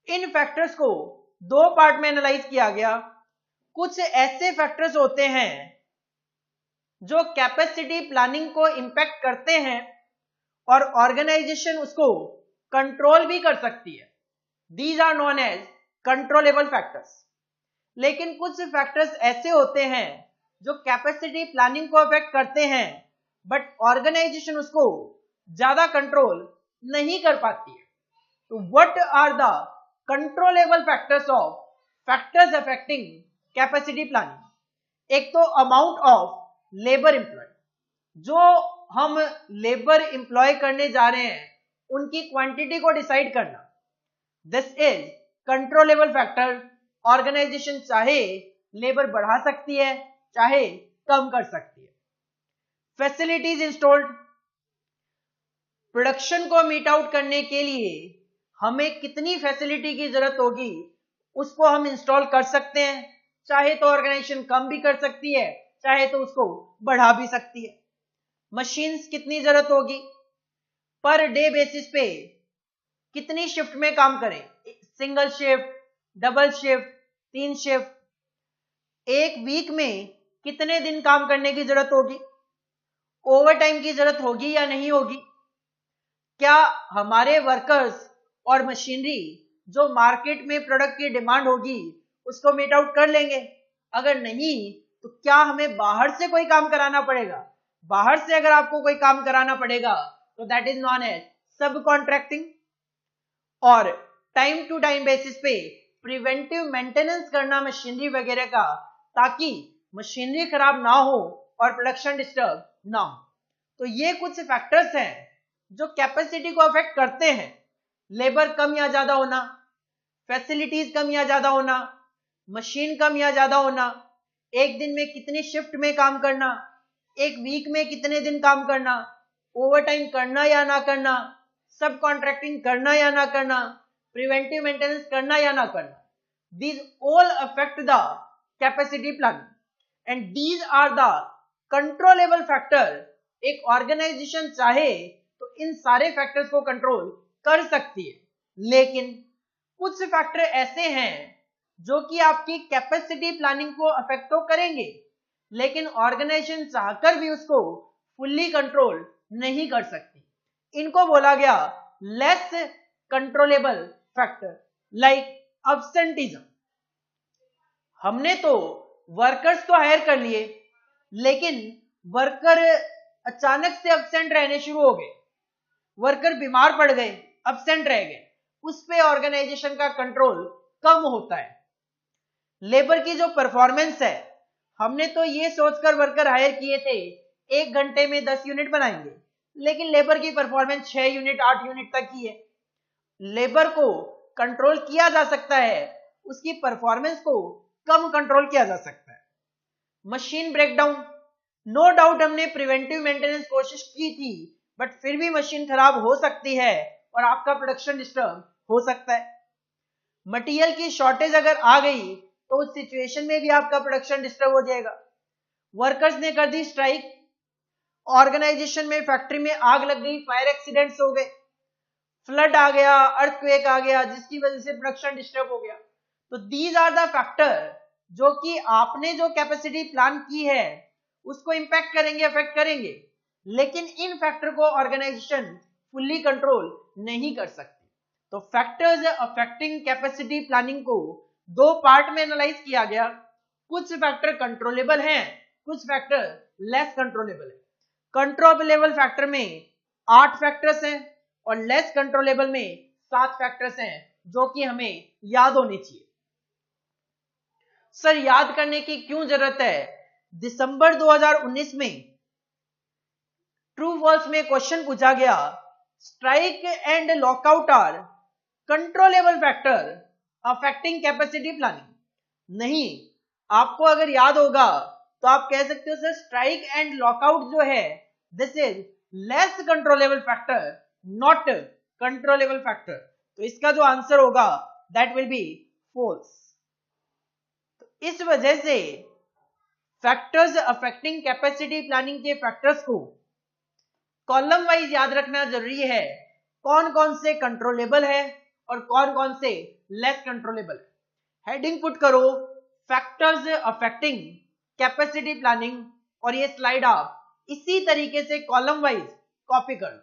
इन फैक्टर्स को 2 पार्ट में एनालाइज किया गया। कुछ ऐसे फैक्टर्स होते हैं जो कैपेसिटी प्लानिंग को इंपैक्ट करते हैं और ऑर्गेनाइजेशन उसको कंट्रोल भी कर सकती है, these are known as controllable factors. लेकिन कुछ फैक्टर्स ऐसे होते हैं जो कैपेसिटी प्लानिंग को अफेक्ट करते हैं बट ऑर्गेनाइजेशन उसको ज्यादा कंट्रोल नहीं कर पाती है। तो what are the controllable factors affecting capacity planning? एक तो अमाउंट ऑफ लेबर एम्प्लॉय, जो हम लेबर एम्प्लॉय करने जा रहे हैं उनकी क्वांटिटी को डिसाइड करना। This is controllable factor. Organisation चाहे लेबर बढ़ा सकती है, चाहे कम कर सकती है। Facilities installed. प्रोडक्शन को मीट आउट करने के लिए हमें कितनी फैसिलिटी की जरूरत होगी, उसको हम इंस्टॉल कर सकते हैं। चाहे तो ऑर्गेनाइजेशन कम भी कर सकती है, चाहे तो उसको बढ़ा भी सकती है। मशीन्स कितनी जरूरत होगी, पर डे बेसिस पे कितनी शिफ्ट में काम करें, single shift, double shift, 3 shift. एक वीक में कितने दिन काम करने की जरूरत होगी, ओवर टाइम की जरूरत होगी या नहीं होगी। क्या हमारे वर्कर्स और मशीनरी जो मार्केट में प्रोडक्ट की डिमांड होगी उसको मीट आउट कर लेंगे। अगर नहीं तो क्या हमें बाहर से कोई काम कराना पड़ेगा। बाहर से अगर आपको कोई काम कराना पड़ेगा तो दैट इज नॉन एज सब कॉन्ट्रैक्टिंग। और टाइम टू टाइम बेसिस पे प्रिवेंटिव मेंटेनेंस करना मशीनरी वगैरह का, ताकि मशीनरी खराब ना हो और प्रोडक्शन डिस्टर्ब ना हो। तो ये कुछ फैक्टर्स हैं जो कैपेसिटी को अफेक्ट करते हैं। लेबर कम या ज्यादा होना, फैसिलिटीज कम या ज्यादा होना, मशीन कम या ज्यादा होना, एक दिन में कितनी शिफ्ट में काम करना, एक वीक में कितने दिन काम करना, ओवर टाइम करना या ना करना, सब कॉन्ट्रैक्टिंग करना या ना करना, प्रिवेंटिव मेंटेनेंस करना या ना करना। These all affect the capacity planning and these are the controllable factor। एक ऑर्गेनाइजेशन चाहे तो इन सारे फैक्टर्स को कंट्रोल कर सकती है, लेकिन कुछ फैक्टर ऐसे हैं जो कि आपकी कैपेसिटी प्लानिंग को अफेक्ट तो करेंगे, लेकिन ऑर्गेनाइजेशन चाहकर भी उसको फुल्ली कंट्रोल नहीं कर सकती। इनको बोला गया लेस कंट्रोलेबल फैक्टर, लाइक अब्सेंटिज्म। हमने तो वर्कर्स तो हायर कर लिए, लेकिन वर्कर अचानक से अब्सेंट रहने शुरू हो गए, वर्कर बीमार पड़ गए, अब्सेंट रह गए, उस पे ऑर्गेनाइजेशन का कंट्रोल कम होता है। लेबर की जो परफॉर्मेंस है, हमने तो ये सोचकर वर्कर हायर किए थे 1 घंटे में 10 यूनिट बनाएंगे, लेकिन लेबर की परफॉर्मेंस 6 यूनिट 8 यूनिट तक की है। लेबर को कंट्रोल किया जा सकता है, उसकी परफॉर्मेंस को कम कंट्रोल किया जा सकता है। मशीन ब्रेकडाउन, नो डाउट हमने प्रिवेंटिव मेंटेनेंस कोशिश की थी, बट फिर भी मशीन खराब हो सकती है और आपका प्रोडक्शन डिस्टर्ब हो सकता है। मटेरियल की शॉर्टेज अगर आ गई तो उस सिचुएशन में भी आपका प्रोडक्शन डिस्टर्ब हो जाएगा। वर्कर्स ने कर दी स्ट्राइक, ऑर्गेनाइजेशन में फैक्ट्री में आग लग गई, फायर एक्सीडेंट्स हो गए, फ्लड आ गया, अर्थक्वेक आ गया, जिसकी वजह से प्रोडक्शन डिस्टर्ब हो गया। तो दीज आर द फैक्टर जो कि आपने जो कैपेसिटी प्लान की है उसको इंपैक्ट करेंगे, अफेक्ट करेंगे, लेकिन इन फैक्टर को ऑर्गेनाइजेशन फुल्ली कंट्रोल नहीं कर सकती। तो फैक्टर्स अफेक्टिंग कैपेसिटी प्लानिंग को 2 पार्ट में एनालाइज किया गया। कुछ फैक्टर कंट्रोलेबल हैं, कुछ फैक्टर लेस कंट्रोलेबल है। कंट्रोलेबल फैक्टर में 8 फैक्टर्स हैं और लेस कंट्रोलेबल में 7 फैक्टर्स हैं जो कि हमें याद होने चाहिए। सर याद करने की क्यों जरूरत है? दिसंबर 2019 में ट्रू फॉल्स में क्वेश्चन पूछा गया, strike and lockout are controllable factor affecting capacity planning. नहीं, आपको अगर याद होगा तो आप कह सकते हो सर स्ट्राइक एंड लॉकआउट जो है this is less controllable factor, not controllable factor. तो इसका जो आंसर होगा दैट विल बी फॉल्स। तो इस वजह से फैक्टर्स अफेक्टिंग कैपेसिटी प्लानिंग के फैक्टर्स को कॉलम वाइज याद रखना जरूरी है। कौन कौन से कंट्रोलेबल है और कौन कौन से लेस कंट्रोलेबल है। हेडिंग पुट करो फैक्टर्स अफेक्टिंग कैपेसिटी प्लानिंग और ये स्लाइड आप इसी तरीके से कॉलम वाइज कॉपी कर लो।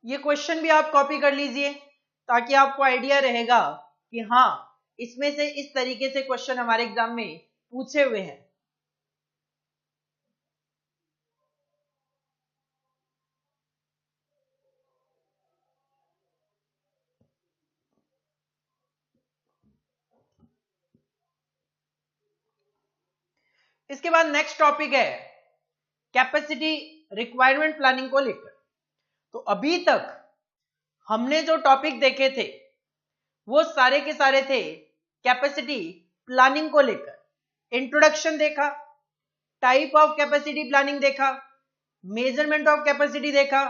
ये क्वेश्चन भी आप कॉपी कर लीजिए ताकि आपको आइडिया रहेगा कि हाँ इसमें से इस तरीके से क्वेश्चन हमारे एग्जाम में पूछे हुए हैं। इसके बाद नेक्स्ट टॉपिक है कैपेसिटी रिक्वायरमेंट प्लानिंग को लेकर। तो अभी तक हमने जो टॉपिक देखे थे वो सारे के सारे थे कैपेसिटी प्लानिंग को लेकर। इंट्रोडक्शन देखा, टाइप ऑफ कैपेसिटी प्लानिंग देखा, मेजरमेंट ऑफ कैपेसिटी देखा,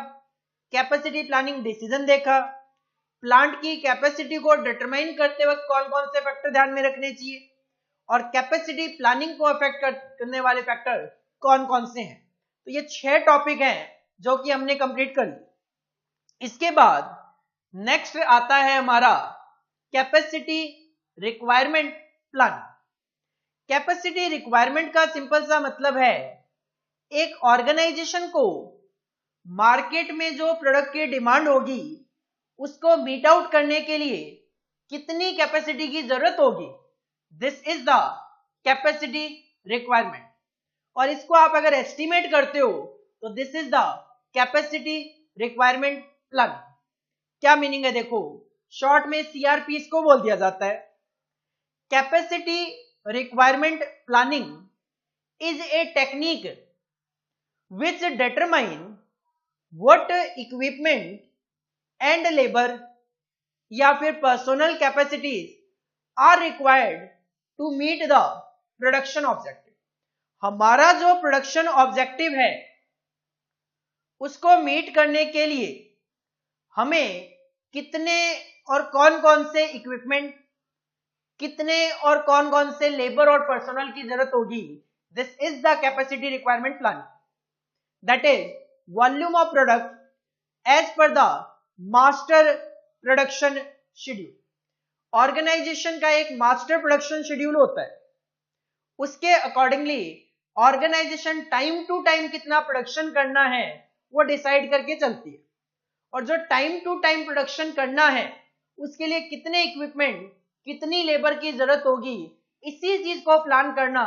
कैपेसिटी प्लानिंग डिसीजन देखा, प्लांट की कैपेसिटी को डिटरमाइन करते वक्त कौन कौन से फैक्टर ध्यान में रखने चाहिए और कैपेसिटी प्लानिंग को अफेक्ट करने वाले फैक्टर कौन कौन से हैं। तो ये 6 टॉपिक हैं जो कि हमने कंप्लीट कर ली। इसके बाद नेक्स्ट आता है हमारा capacity requirement planning. Capacity requirement का सिंपल सा मतलब है एक ऑर्गेनाइजेशन को मार्केट में जो प्रोडक्ट की डिमांड होगी उसको मीट आउट करने के लिए कितनी कैपेसिटी की जरूरत होगी, this is the capacity requirement. और इसको आप अगर एस्टिमेट करते हो तो this is the capacity requirement planning. क्या मीनिंग है देखो, शॉर्ट में सीआरपी इसको बोल दिया जाता है। Capacity requirement planning is a technique which determine what equipment and labor या फिर personal capacities are required to meet the production objective। हमारा जो प्रोडक्शन ऑब्जेक्टिव है उसको मीट करने के लिए हमें कितने और कौन कौन से इक्विपमेंट, कितने और कौन कौन से लेबर और पर्सनल की जरूरत होगी, this is the capacity requirement planning. That is volume of product as per the master production schedule। Organisation का एक मास्टर प्रोडक्शन शेड्यूल होता है, उसके accordingly organisation time to time कितना प्रोडक्शन करना है वो डिसाइड करके चलती है। और जो टाइम टू टाइम प्रोडक्शन करना है उसके लिए कितने इक्विपमेंट, कितनी लेबर की जरूरत होगी, इसी चीज को प्लान करना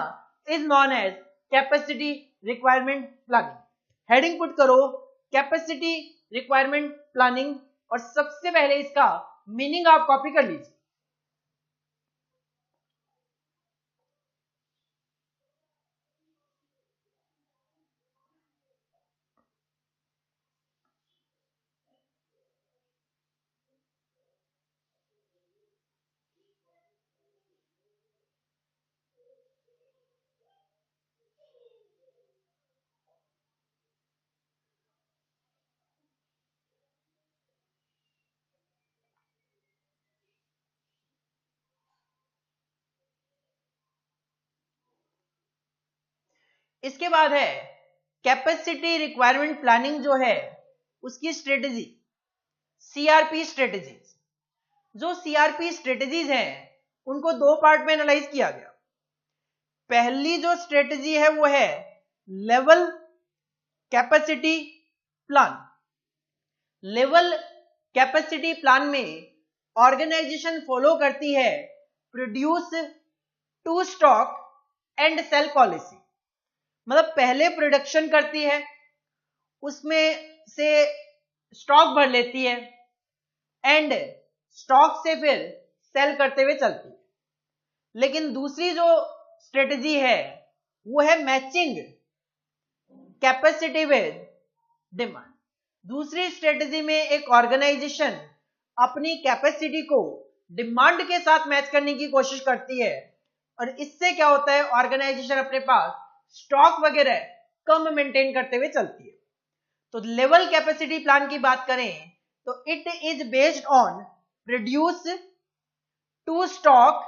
is known as capacity requirement planning. Heading put करो कैपेसिटी रिक्वायरमेंट प्लानिंग और सबसे पहले इसका मीनिंग आप कॉपी कर लीजिए। इसके बाद है कैपेसिटी रिक्वायरमेंट प्लानिंग जो है उसकी स्ट्रेटेजी, सीआरपी स्ट्रेटेजीज। जो सीआरपी स्ट्रेटेजीज हैं उनको 2 पार्ट में एनालाइज किया गया। पहली जो स्ट्रेटेजी है वो है level capacity plan. Level capacity plan में ऑर्गेनाइजेशन फॉलो करती है produce to stock and sell policy. मतलब पहले प्रोडक्शन करती है, उसमें से स्टॉक भर लेती है एंड स्टॉक से फिर सेल करते हुए चलती है। लेकिन दूसरी जो स्ट्रेटजी है वो है मैचिंग कैपेसिटी विद डिमांड। दूसरी स्ट्रेटजी में एक ऑर्गेनाइजेशन अपनी कैपेसिटी को डिमांड के साथ मैच करने की कोशिश करती है और इससे क्या होता है, ऑर्गेनाइजेशन अपने पास स्टॉक वगैरह कम मेंटेन करते हुए चलती है। तो लेवल कैपेसिटी प्लान की बात करें तो it is based on produce to stock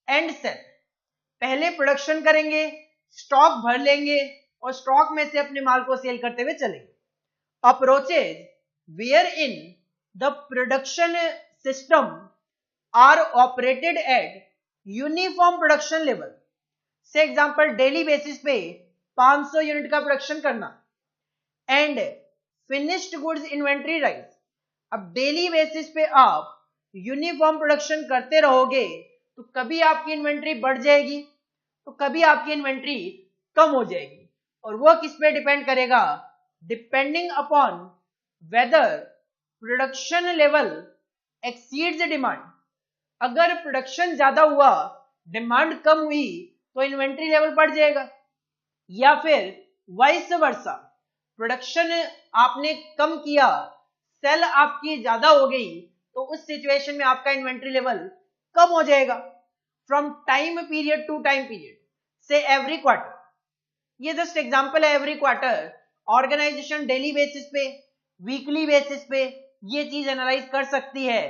and sell. पहले प्रोडक्शन करेंगे, स्टॉक भर लेंगे और स्टॉक में से अपने माल को सेल करते हुए चलेंगे। Approaches where in the production system are operated at uniform production level. से एग्जांपल डेली बेसिस पे 500 यूनिट का प्रोडक्शन करना and finished goods inventory rise. अब डेली बेसिस पे आप यूनिफॉर्म प्रोडक्शन करते रहोगे तो कभी आपकी इन्वेंट्री बढ़ जाएगी तो कभी आपकी इन्वेंट्री कम हो जाएगी, और वो किस पे डिपेंड करेगा, depending upon weather production level exceeds demand. अगर प्रोडक्शन ज्यादा हुआ, डिमांड कम हुई, तो इन्वेंट्री लेवल बढ़ जाएगा, या फिर वाइस वर्सा, प्रोडक्शन आपने कम किया, सेल आपकी ज्यादा हो गई, तो उस सिचुएशन में आपका इन्वेंट्री लेवल कम हो जाएगा। From time period to time period से एवरी क्वार्टर, ये जस्ट एग्जांपल है, every quarter organisation daily basis पे, वीकली बेसिस पे ये चीज एनालाइज कर सकती है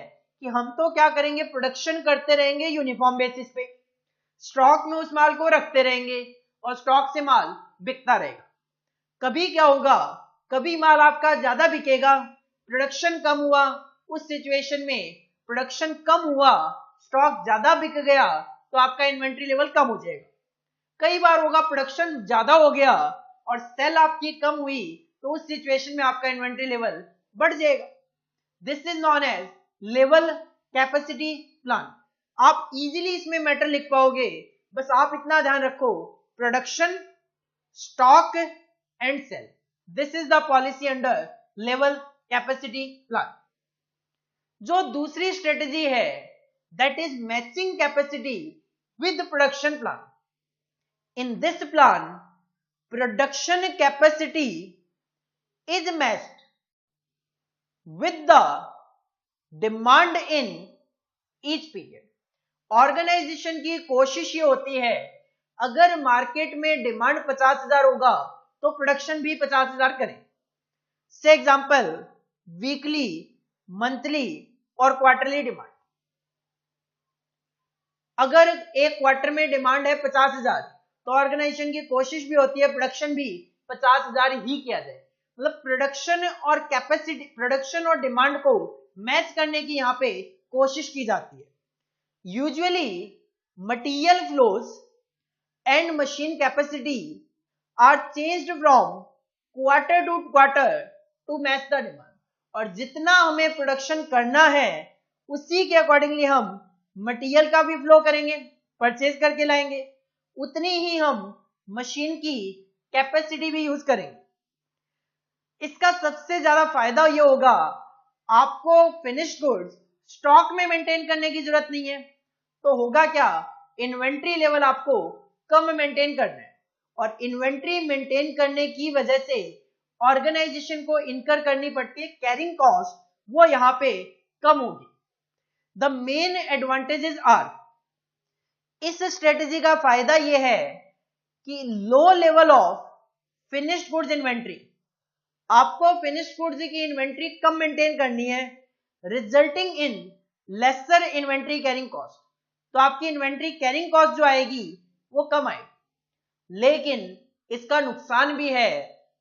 कि हम तो क्या करेंगे, प्रोडक्शन करते रहेंगे यूनिफॉर्म बेसिस पे, स्टॉक में उस माल को रखते रहेंगे और स्टॉक से माल बिकता रहेगा। कभी क्या होगा, कभी माल आपका ज्यादा बिकेगा, प्रोडक्शन कम हुआ, उस सिचुएशन में प्रोडक्शन कम हुआ, स्टॉक ज्यादा बिक गया, तो आपका इन्वेंट्री लेवल कम हो जाएगा। कई बार होगा प्रोडक्शन ज्यादा हो गया और सेल आपकी कम हुई, तो उस सिचुएशन में आपका इन्वेंट्री लेवल बढ़ जाएगा। This is known as level capacity plan. आप इजीली इसमें मैटर लिख पाओगे, बस आप इतना ध्यान रखो, production, stock and sell, this is the policy under level capacity plan. जो दूसरी स्ट्रेटेजी है, that is matching capacity with production plan. In this plan, production capacity is matched with the demand in each period. Organisation की कोशिश ये होती है, अगर market में डिमांड 50,000 होगा तो प्रोडक्शन भी 50,000 करें। से एग्जांपल, वीकली, मंथली और क्वार्टरली डिमांड। अगर एक क्वार्टर में डिमांड है 50,000, तो ऑर्गेनाइजेशन की कोशिश भी होती है प्रोडक्शन भी 50,000 ही किया जाए। मतलब प्रोडक्शन और कैपेसिटी, प्रोडक्शन और डिमांड को मैच करने की यहाँ पे कोशिश की जाती है। Usually material flows and machine capacity are changed from quarter to quarter to match the demand. और जितना हमें प्रोडक्शन करना है उसी के अकॉर्डिंगली हम मटेरियल का भी फ्लो करेंगे, परचेज करके लाएंगे, उतनी ही हम मशीन की कैपेसिटी भी यूज करेंगे। इसका सबसे ज्यादा फायदा ये होगा, आपको फिनिश्ड गुड्स स्टॉक में मेंटेन करने की जरूरत नहीं है। तो होगा क्या, इन्वेंट्री लेवल आपको कम मेंटेन करना है, और इन्वेंट्री मेंटेन करने की वजह से ऑर्गेनाइजेशन को इनकर करनी पड़ती है कैरिंग कॉस्ट, वो यहां पे कम होगी। द मेन एडवांटेजेस आर, इस स्ट्रेटेजी का फायदा यह है कि low level of finished goods inventory, आपको फिनिश्ड गुड्स की इन्वेंट्री कम मेंटेन करनी है, resulting in laser inventory carrying cost. तो आपकी इन्वेंट्री कैरिंग कॉस्ट जो आएगी वो कम आएगी। लेकिन इसका नुकसान भी है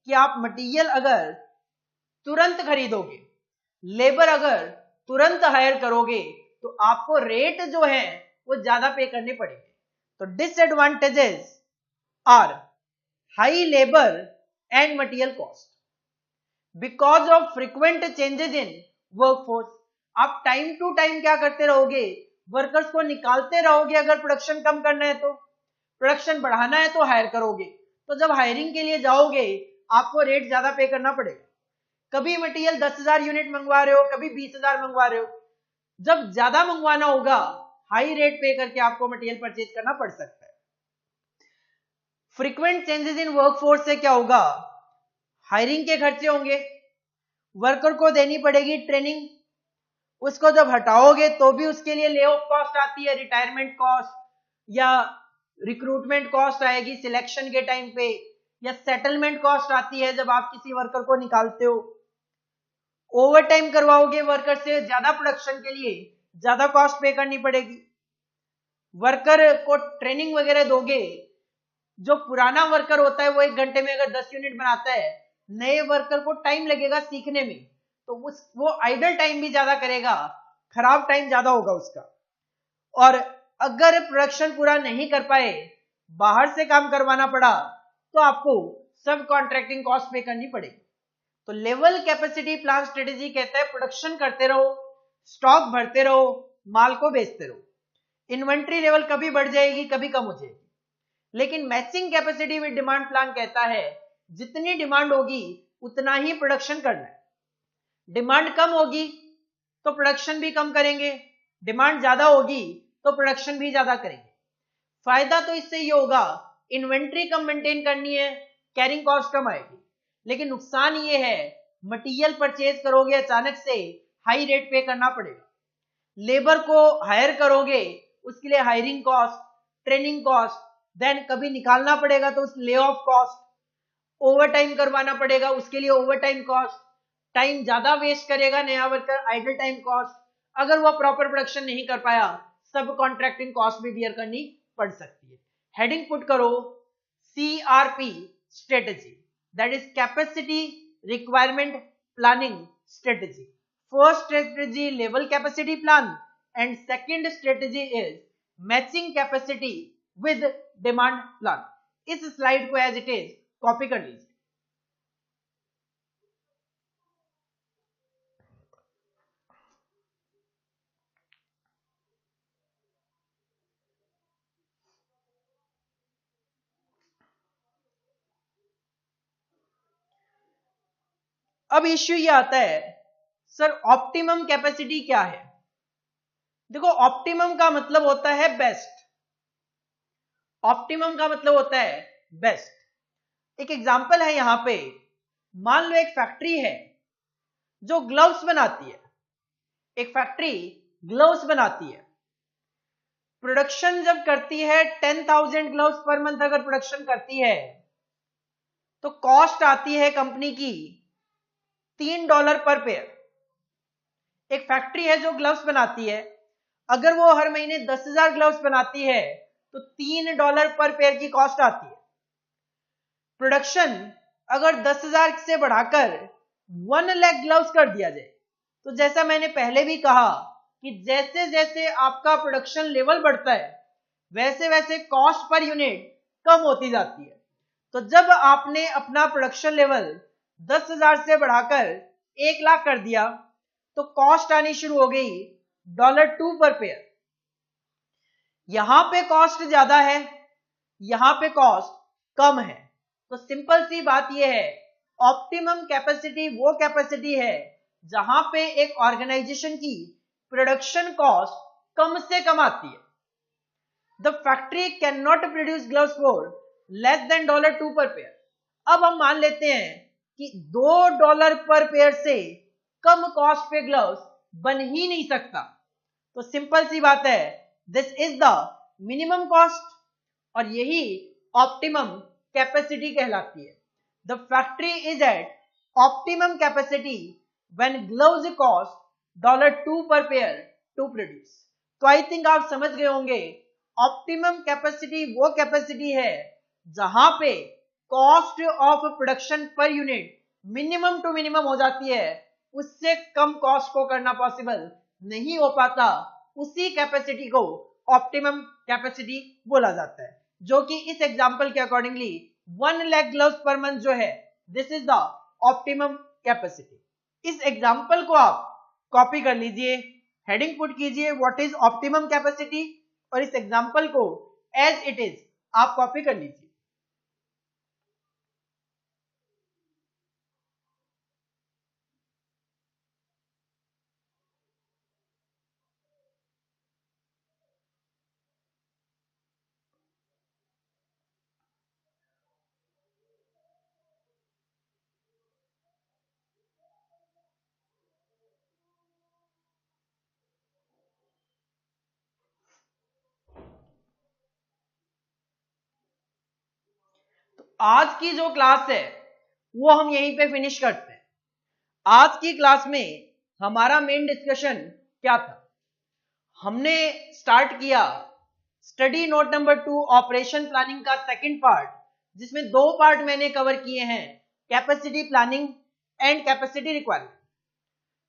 कि आप मटेरियल अगर तुरंत खरीदोगे, लेबर अगर तुरंत हायर करोगे, तो आपको रेट जो है वो ज्यादा पे करने पड़ेंगे। तो disadvantages are high labour and material cost because of frequent changes in workforce. आप टाइम टू टाइम क्या करते रहोगे, वर्कर्स को निकालते रहोगे। अगर प्रोडक्शन कम करना है तो, प्रोडक्शन बढ़ाना है तो हायर करोगे, तो जब हायरिंग के लिए जाओगे आपको रेट ज्यादा पे करना पड़ेगा। कभी मटेरियल 10,000 यूनिट मंगवा रहे हो, कभी 20,000 मंगवा रहे हो, जब ज्यादा मंगवाना होगा हाई रेट पे करके आपको मटेरियल परचेज करना पड़ सकता है। फ्रीक्वेंट चेंजेस इन वर्कफोर्स से क्या होगा, हायरिंग के खर्चे होंगे, वर्कर को देनी पड़ेगी ट्रेनिंग, उसको जब हटाओगे तो भी उसके लिए ले ऑफ कॉस्ट आती है, रिटायरमेंट कॉस्ट या रिक्रूटमेंट कॉस्ट आएगी सिलेक्शन के टाइम पे, या सेटलमेंट कॉस्ट आती है जब आप किसी वर्कर को निकालते हो। ओवर टाइम करवाओगे वर्कर से, ज्यादा प्रोडक्शन के लिए ज्यादा कॉस्ट पे करनी पड़ेगी। वर्कर को ट्रेनिंग वगैरह दोगे, जो पुराना वर्कर होता है वो 1 घंटे में अगर 10 यूनिट बनाता है, नए वर्कर को टाइम लगेगा सीखने में, तो वो आइडल टाइम भी ज्यादा करेगा, खराब टाइम ज्यादा होगा उसका। और अगर प्रोडक्शन पूरा नहीं कर पाए, बाहर से काम करवाना पड़ा, तो आपको सब कॉन्ट्रैक्टिंग कॉस्ट पे करनी पड़ेगी। तो लेवल कैपेसिटी प्लान स्ट्रेटेजी कहता है प्रोडक्शन करते रहो, स्टॉक भरते रहो, माल को बेचते रहो। इन्वेंट्री लेवल कभी बढ़ जाएगी, कभी कम हो जाएगी। लेकिन matching capacity with demand plan कहता है जितनी डिमांड होगी उतना ही प्रोडक्शन करना है। डिमांड कम होगी तो प्रोडक्शन भी कम करेंगे, डिमांड ज्यादा होगी तो प्रोडक्शन भी ज्यादा करेंगे। फायदा तो इससे ये होगा, इन्वेंट्री कम मेंटेन करनी है, कैरिंग कॉस्ट कम आएगी। लेकिन नुकसान ये है, मटेरियल परचेज करोगे अचानक से हाई रेट पे करना पड़ेगा। लेबर को हायर करोगे उसके लिए hiring cost, training cost, then कभी निकालना पड़ेगा तो उस lay off cost, over time करवाना पड़ेगा उसके लिए ओवर टाइम कॉस्ट, टाइम ज्यादा वेस्ट करेगा नया वर्कर, आइडल टाइम कॉस्ट, अगर वो प्रॉपर प्रोडक्शन नहीं कर पाया सब कॉन्ट्रैक्टिंग कॉस्ट भी बियर करनी पड़ सकती है। हेडिंग पुट करो CRP strategy, that is capacity requirement planning strategy. First strategy level capacity plan and second strategy is matching capacity with demand plan. इस स्लाइड को एज इट इज कॉपी कर लीजिए। अब इश्यू ये आता है, सर ऑप्टिमम कैपेसिटी क्या है? देखो ऑप्टिमम का मतलब होता है बेस्ट, ऑप्टिमम का मतलब होता है बेस्ट। एक एग्जांपल है यहां पे, मान लो एक फैक्ट्री है जो ग्लव्स बनाती है, एक फैक्ट्री ग्लव्स बनाती है, प्रोडक्शन जब करती है 10,000 ग्लव्स पर मंथ अगर प्रोडक्शन करती है तो कॉस्ट आती है कंपनी की $3 पर पेयर। एक फैक्ट्री है जो ग्लव्स बनाती है, अगर वो हर महीने 10,000 ग्लव्स बनाती है तो $3 पर पेयर की कॉस्ट आती है। प्रोडक्शन अगर 10,000 से बढ़ाकर 1 लाख ग्लव्स कर दिया जाए तो जैसा मैंने पहले भी कहा कि जैसे जैसे आपका प्रोडक्शन लेवल बढ़ता है वैसे वैसे कॉस्ट पर यूनिट कम होती जाती है। तो जब आपने अपना प्रोडक्शन लेवल 10,000 से बढ़ाकर 1 लाख कर दिया तो कॉस्ट आनी शुरू हो गई $2 पर पेयर। यहां पे कॉस्ट ज्यादा है, यहां पे कॉस्ट कम है। तो सिंपल सी बात यह है, ऑप्टिमम कैपेसिटी वो कैपेसिटी है जहां पे एक ऑर्गेनाइजेशन की प्रोडक्शन कॉस्ट कम से कम आती है। The factory can not produce gloves for less than $2 per pair. अब हम मान लेते हैं कि $2 पर पेयर से कम कॉस्ट पे ग्लव्स बन ही नहीं सकता। तो सिंपल सी बात है, this is the minimum cost और यही ऑप्टिमम कैपेसिटी कहलाती है। The factory is at optimum capacity when gloves cost $2 per pair to produce. तो आई थिंक आप समझ गए होंगे, ऑप्टिमम कैपेसिटी वो कैपेसिटी है जहां पे cost of production per unit minimum to minimum हो जाती है, उससे कम कॉस्ट को करना पॉसिबल नहीं हो पाता। उसी कैपेसिटी को ऑप्टिमम कैपेसिटी बोला जाता है, जो कि इस एग्जांपल के accordingly 1 lakh gloves per month जो है, this is the optimum capacity. इस एग्जांपल को आप कॉपी कर लीजिए, हेडिंग पुट कीजिए व्हाट इज ऑप्टिमम कैपेसिटी और इस एग्जांपल को एज इट इज आप कॉपी कर लीजिए। आज की जो क्लास है वो हम यहीं पे फिनिश करते हैं। आज की क्लास में हमारा मेन डिस्कशन क्या था? हमने स्टार्ट किया study note number 2 operation planning का सेकंड पार्ट, जिसमें 2 पार्ट मैंने कवर किए हैं, capacity planning and capacity requirement.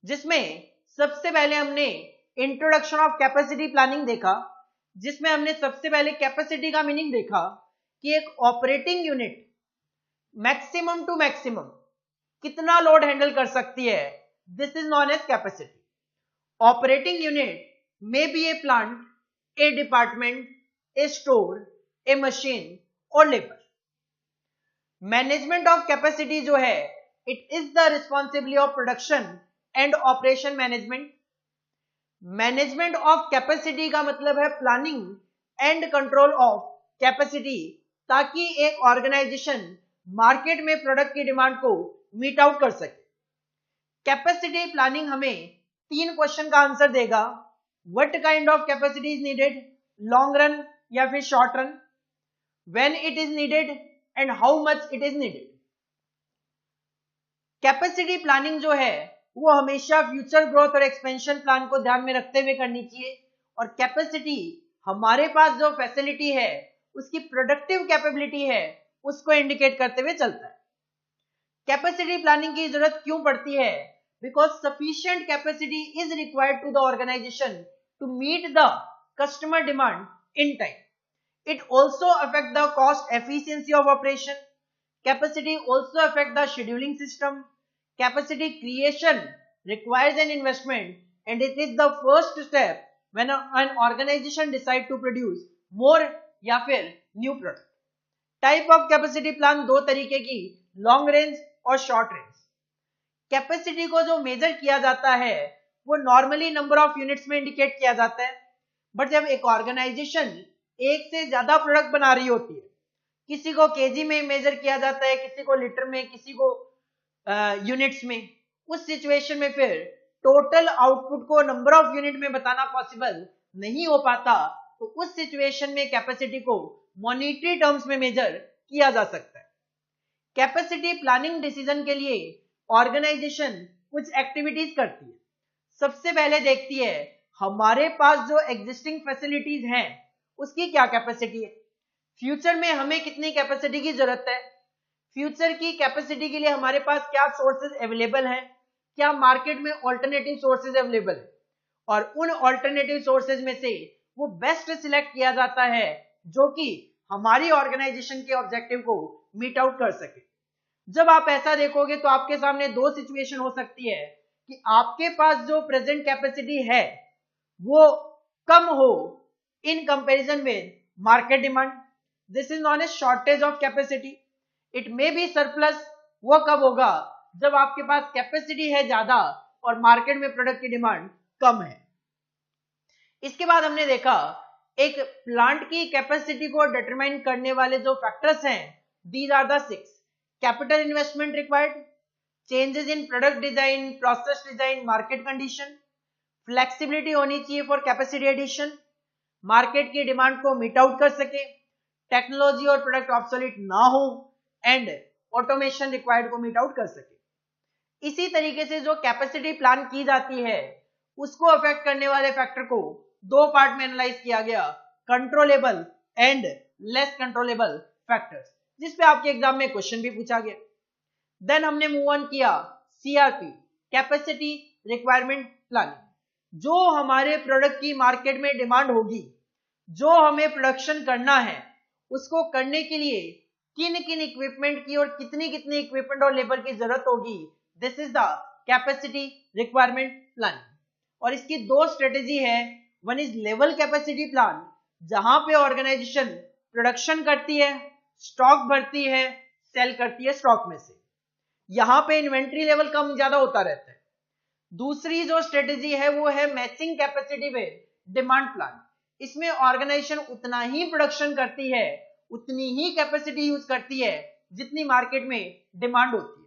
जिसमें सबसे पहले हमने इंट्रोडक्शन ऑफ कैपेसिटी प्लानिंग देखा, जिसमें हमने सबसे पहले कैपेसिटी का मीनिंग देखा कि एक operating unit maximum to maximum कितना लोड हैंडल कर सकती है, this is known as capacity. Operating unit may be a plant, a department, a store, a machine और लेबर। मैनेजमेंट ऑफ कैपेसिटी जो है, it is the responsibility of production and operation management. Management of capacity का मतलब है planning and control of capacity, ताकि एक organisation market में product की डिमांड को मीट आउट कर सके। कैपेसिटी प्लानिंग हमें 3 क्वेश्चन का आंसर देगा। What kind of capacity is needed, long run या फिर short run, when it is needed and how much it is needed. Capacity planning जो है वो हमेशा फ्यूचर ग्रोथ और एक्सपेंशन प्लान को ध्यान में रखते हुए करनी चाहिए, और कैपेसिटी हमारे पास जो फैसिलिटी है उसकी प्रोडक्टिव कैपेबिलिटी है उसको इंडिकेट करते हुए चलता है। कैपेसिटी प्लानिंग की जरूरत क्यों पड़ती है? Because sufficient capacity is required to the organisation to meet the customer demand in time. It also affect the cost efficiency of operation. Capacity also affect the scheduling system. Capacity creation requires an investment, and it is the first step when an organization decide to produce more या फिर new product. Type of capacity plan 2 तरीके की, long range और short range. Capacity को जो major किया जाता है वो नॉर्मली नंबर ऑफ यूनिट्स में इंडिकेट किया जाता है, बट जब एक ऑर्गेनाइजेशन एक से ज्यादा प्रोडक्ट बना रही होती है, किसी को केजी में मेजर किया जाता है, किसी को लीटर में, किसी को यूनिट्स में, उस सिचुएशन में फिर टोटल आउटपुट को नंबर ऑफ यूनिट में बताना पॉसिबल नहीं हो पाता, तो उस सिचुएशन में कैपेसिटी को मॉनिटरी टर्म्स में मेजर किया जा सकता है। कैपेसिटी प्लानिंग डिसीजन के लिए ऑर्गेनाइजेशन कुछ एक्टिविटीज करती है। सबसे पहले देखती है हमारे पास जो एग्जिस्टिंग फैसिलिटीज हैं उसकी क्या कैपेसिटी है, फ्यूचर में हमें कितनी कैपेसिटी की जरूरत है, फ्यूचर की कैपेसिटी के लिए हमारे पास क्या सोर्सेज अवेलेबल हैं, क्या मार्केट में ऑल्टरनेटिव सोर्सेज अवेलेबल है, और उन ऑल्टरनेटिव सोर्सेज में से वो बेस्ट सिलेक्ट किया जाता है जो कि हमारी ऑर्गेनाइजेशन के ऑब्जेक्टिव को मीट आउट कर सके। जब आप ऐसा देखोगे तो आपके सामने 2 सिचुएशन हो सकती है कि आपके पास जो प्रेजेंट कैपेसिटी है वो कम हो in comparison with market demand, this is known as shortage of capacity. It may be surplus, वो कब होगा जब आपके पास कैपेसिटी है ज्यादा और मार्केट में प्रोडक्ट की डिमांड कम है। इसके बाद हमने देखा एक प्लांट की कैपेसिटी को डिटरमाइन करने वाले जो फैक्टर्स हैं, these are the 6। Capital investment required, changes in product design, process design, market condition, flexibility होनी चाहिए फॉर कैपेसिटी एडिशन, मार्केट की डिमांड को मीट आउट कर सके, टेक्नोलॉजी और प्रोडक्ट ऑब्सोलीट ना हो, एंड ऑटोमेशन रिक्वायर्ड को मीट आउट कर सके। इसी तरीके से जो कैपेसिटी प्लान की जाती है उसको अफेक्ट करने वाले फैक्टर को 2 पार्ट में एनालाइज किया गया, controllable and less controllable factors, जिसपे आपके एग्जाम में क्वेश्चन भी पूछा गया। देन हमने मूव ऑन किया सीआरपी, कैपेसिटी रिक्वायरमेंट प्लानिंग। जो हमारे प्रोडक्ट की मार्केट में डिमांड होगी, जो हमें प्रोडक्शन करना है, उसको करने के लिए किन किन इक्विपमेंट की और कितनी कितनी इक्विपमेंट और लेबर की जरूरत होगी, this is the capacity requirement planning. और इसकी 2 स्ट्रेटेजी है, one is level capacity plan, जहां पे ऑर्गेनाइजेशन प्रोडक्शन करती है, स्टॉक भरती है, सेल करती है स्टॉक में से, यहां पे इन्वेंट्री लेवल कम ज्यादा होता रहता है। दूसरी जो स्ट्रेटेजी है वो है matching capacity with demand plan. इसमें ऑर्गेनाइजेशन उतना ही प्रोडक्शन करती है, उतनी ही कैपेसिटी यूज करती है जितनी मार्केट में डिमांड होती है।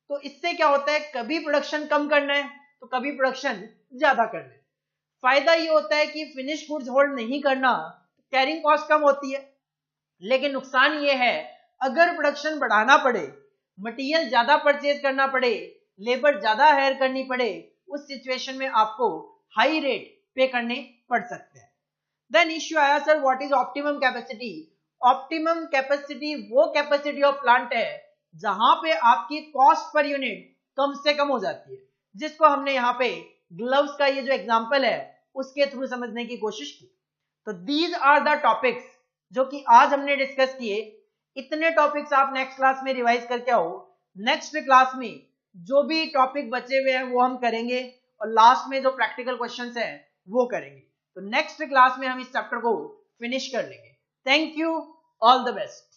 तो इससे क्या होता है, कभी प्रोडक्शन कम करना है तो कभी प्रोडक्शन ज्यादा करना है। फायदा ये होता है कि फिनिश गुड्स होल्ड नहीं करना, कैरिंग कॉस्ट कम होती है, लेकिन नुकसान ये है अगर प्रोडक्शन बढ़ाना पड़े, मटेरियल ज्यादा परचेज करना पड़े, लेबर ज्यादा हायर करनी पड़े, उस सिचुएशन में आपको हाई रेट पे करने पड़ सकते हैं। देन इश्यू आया sir what is optimum capacity. Optimum capacity वो कैपेसिटी ऑफ प्लांट है जहां पे आपकी कॉस्ट पर यूनिट कम से कम हो जाती है, जिसको हमने यहाँ पे ग्लव्स का ये जो एग्जांपल है उसके थ्रू समझने की कोशिश की। तो दीज आर द टॉपिक्स जो कि आज हमने डिस्कस किए। इतने टॉपिक्स आप नेक्स्ट क्लास में रिवाइज करके आओ। नेक्स्ट क्लास में जो भी टॉपिक बचे हुए हैं वो हम करेंगे और लास्ट में जो प्रैक्टिकल क्वेश्चंस हैं वो करेंगे। तो नेक्स्ट क्लास में हम इस चैप्टर को फिनिश कर लेंगे। Thank you, all the best.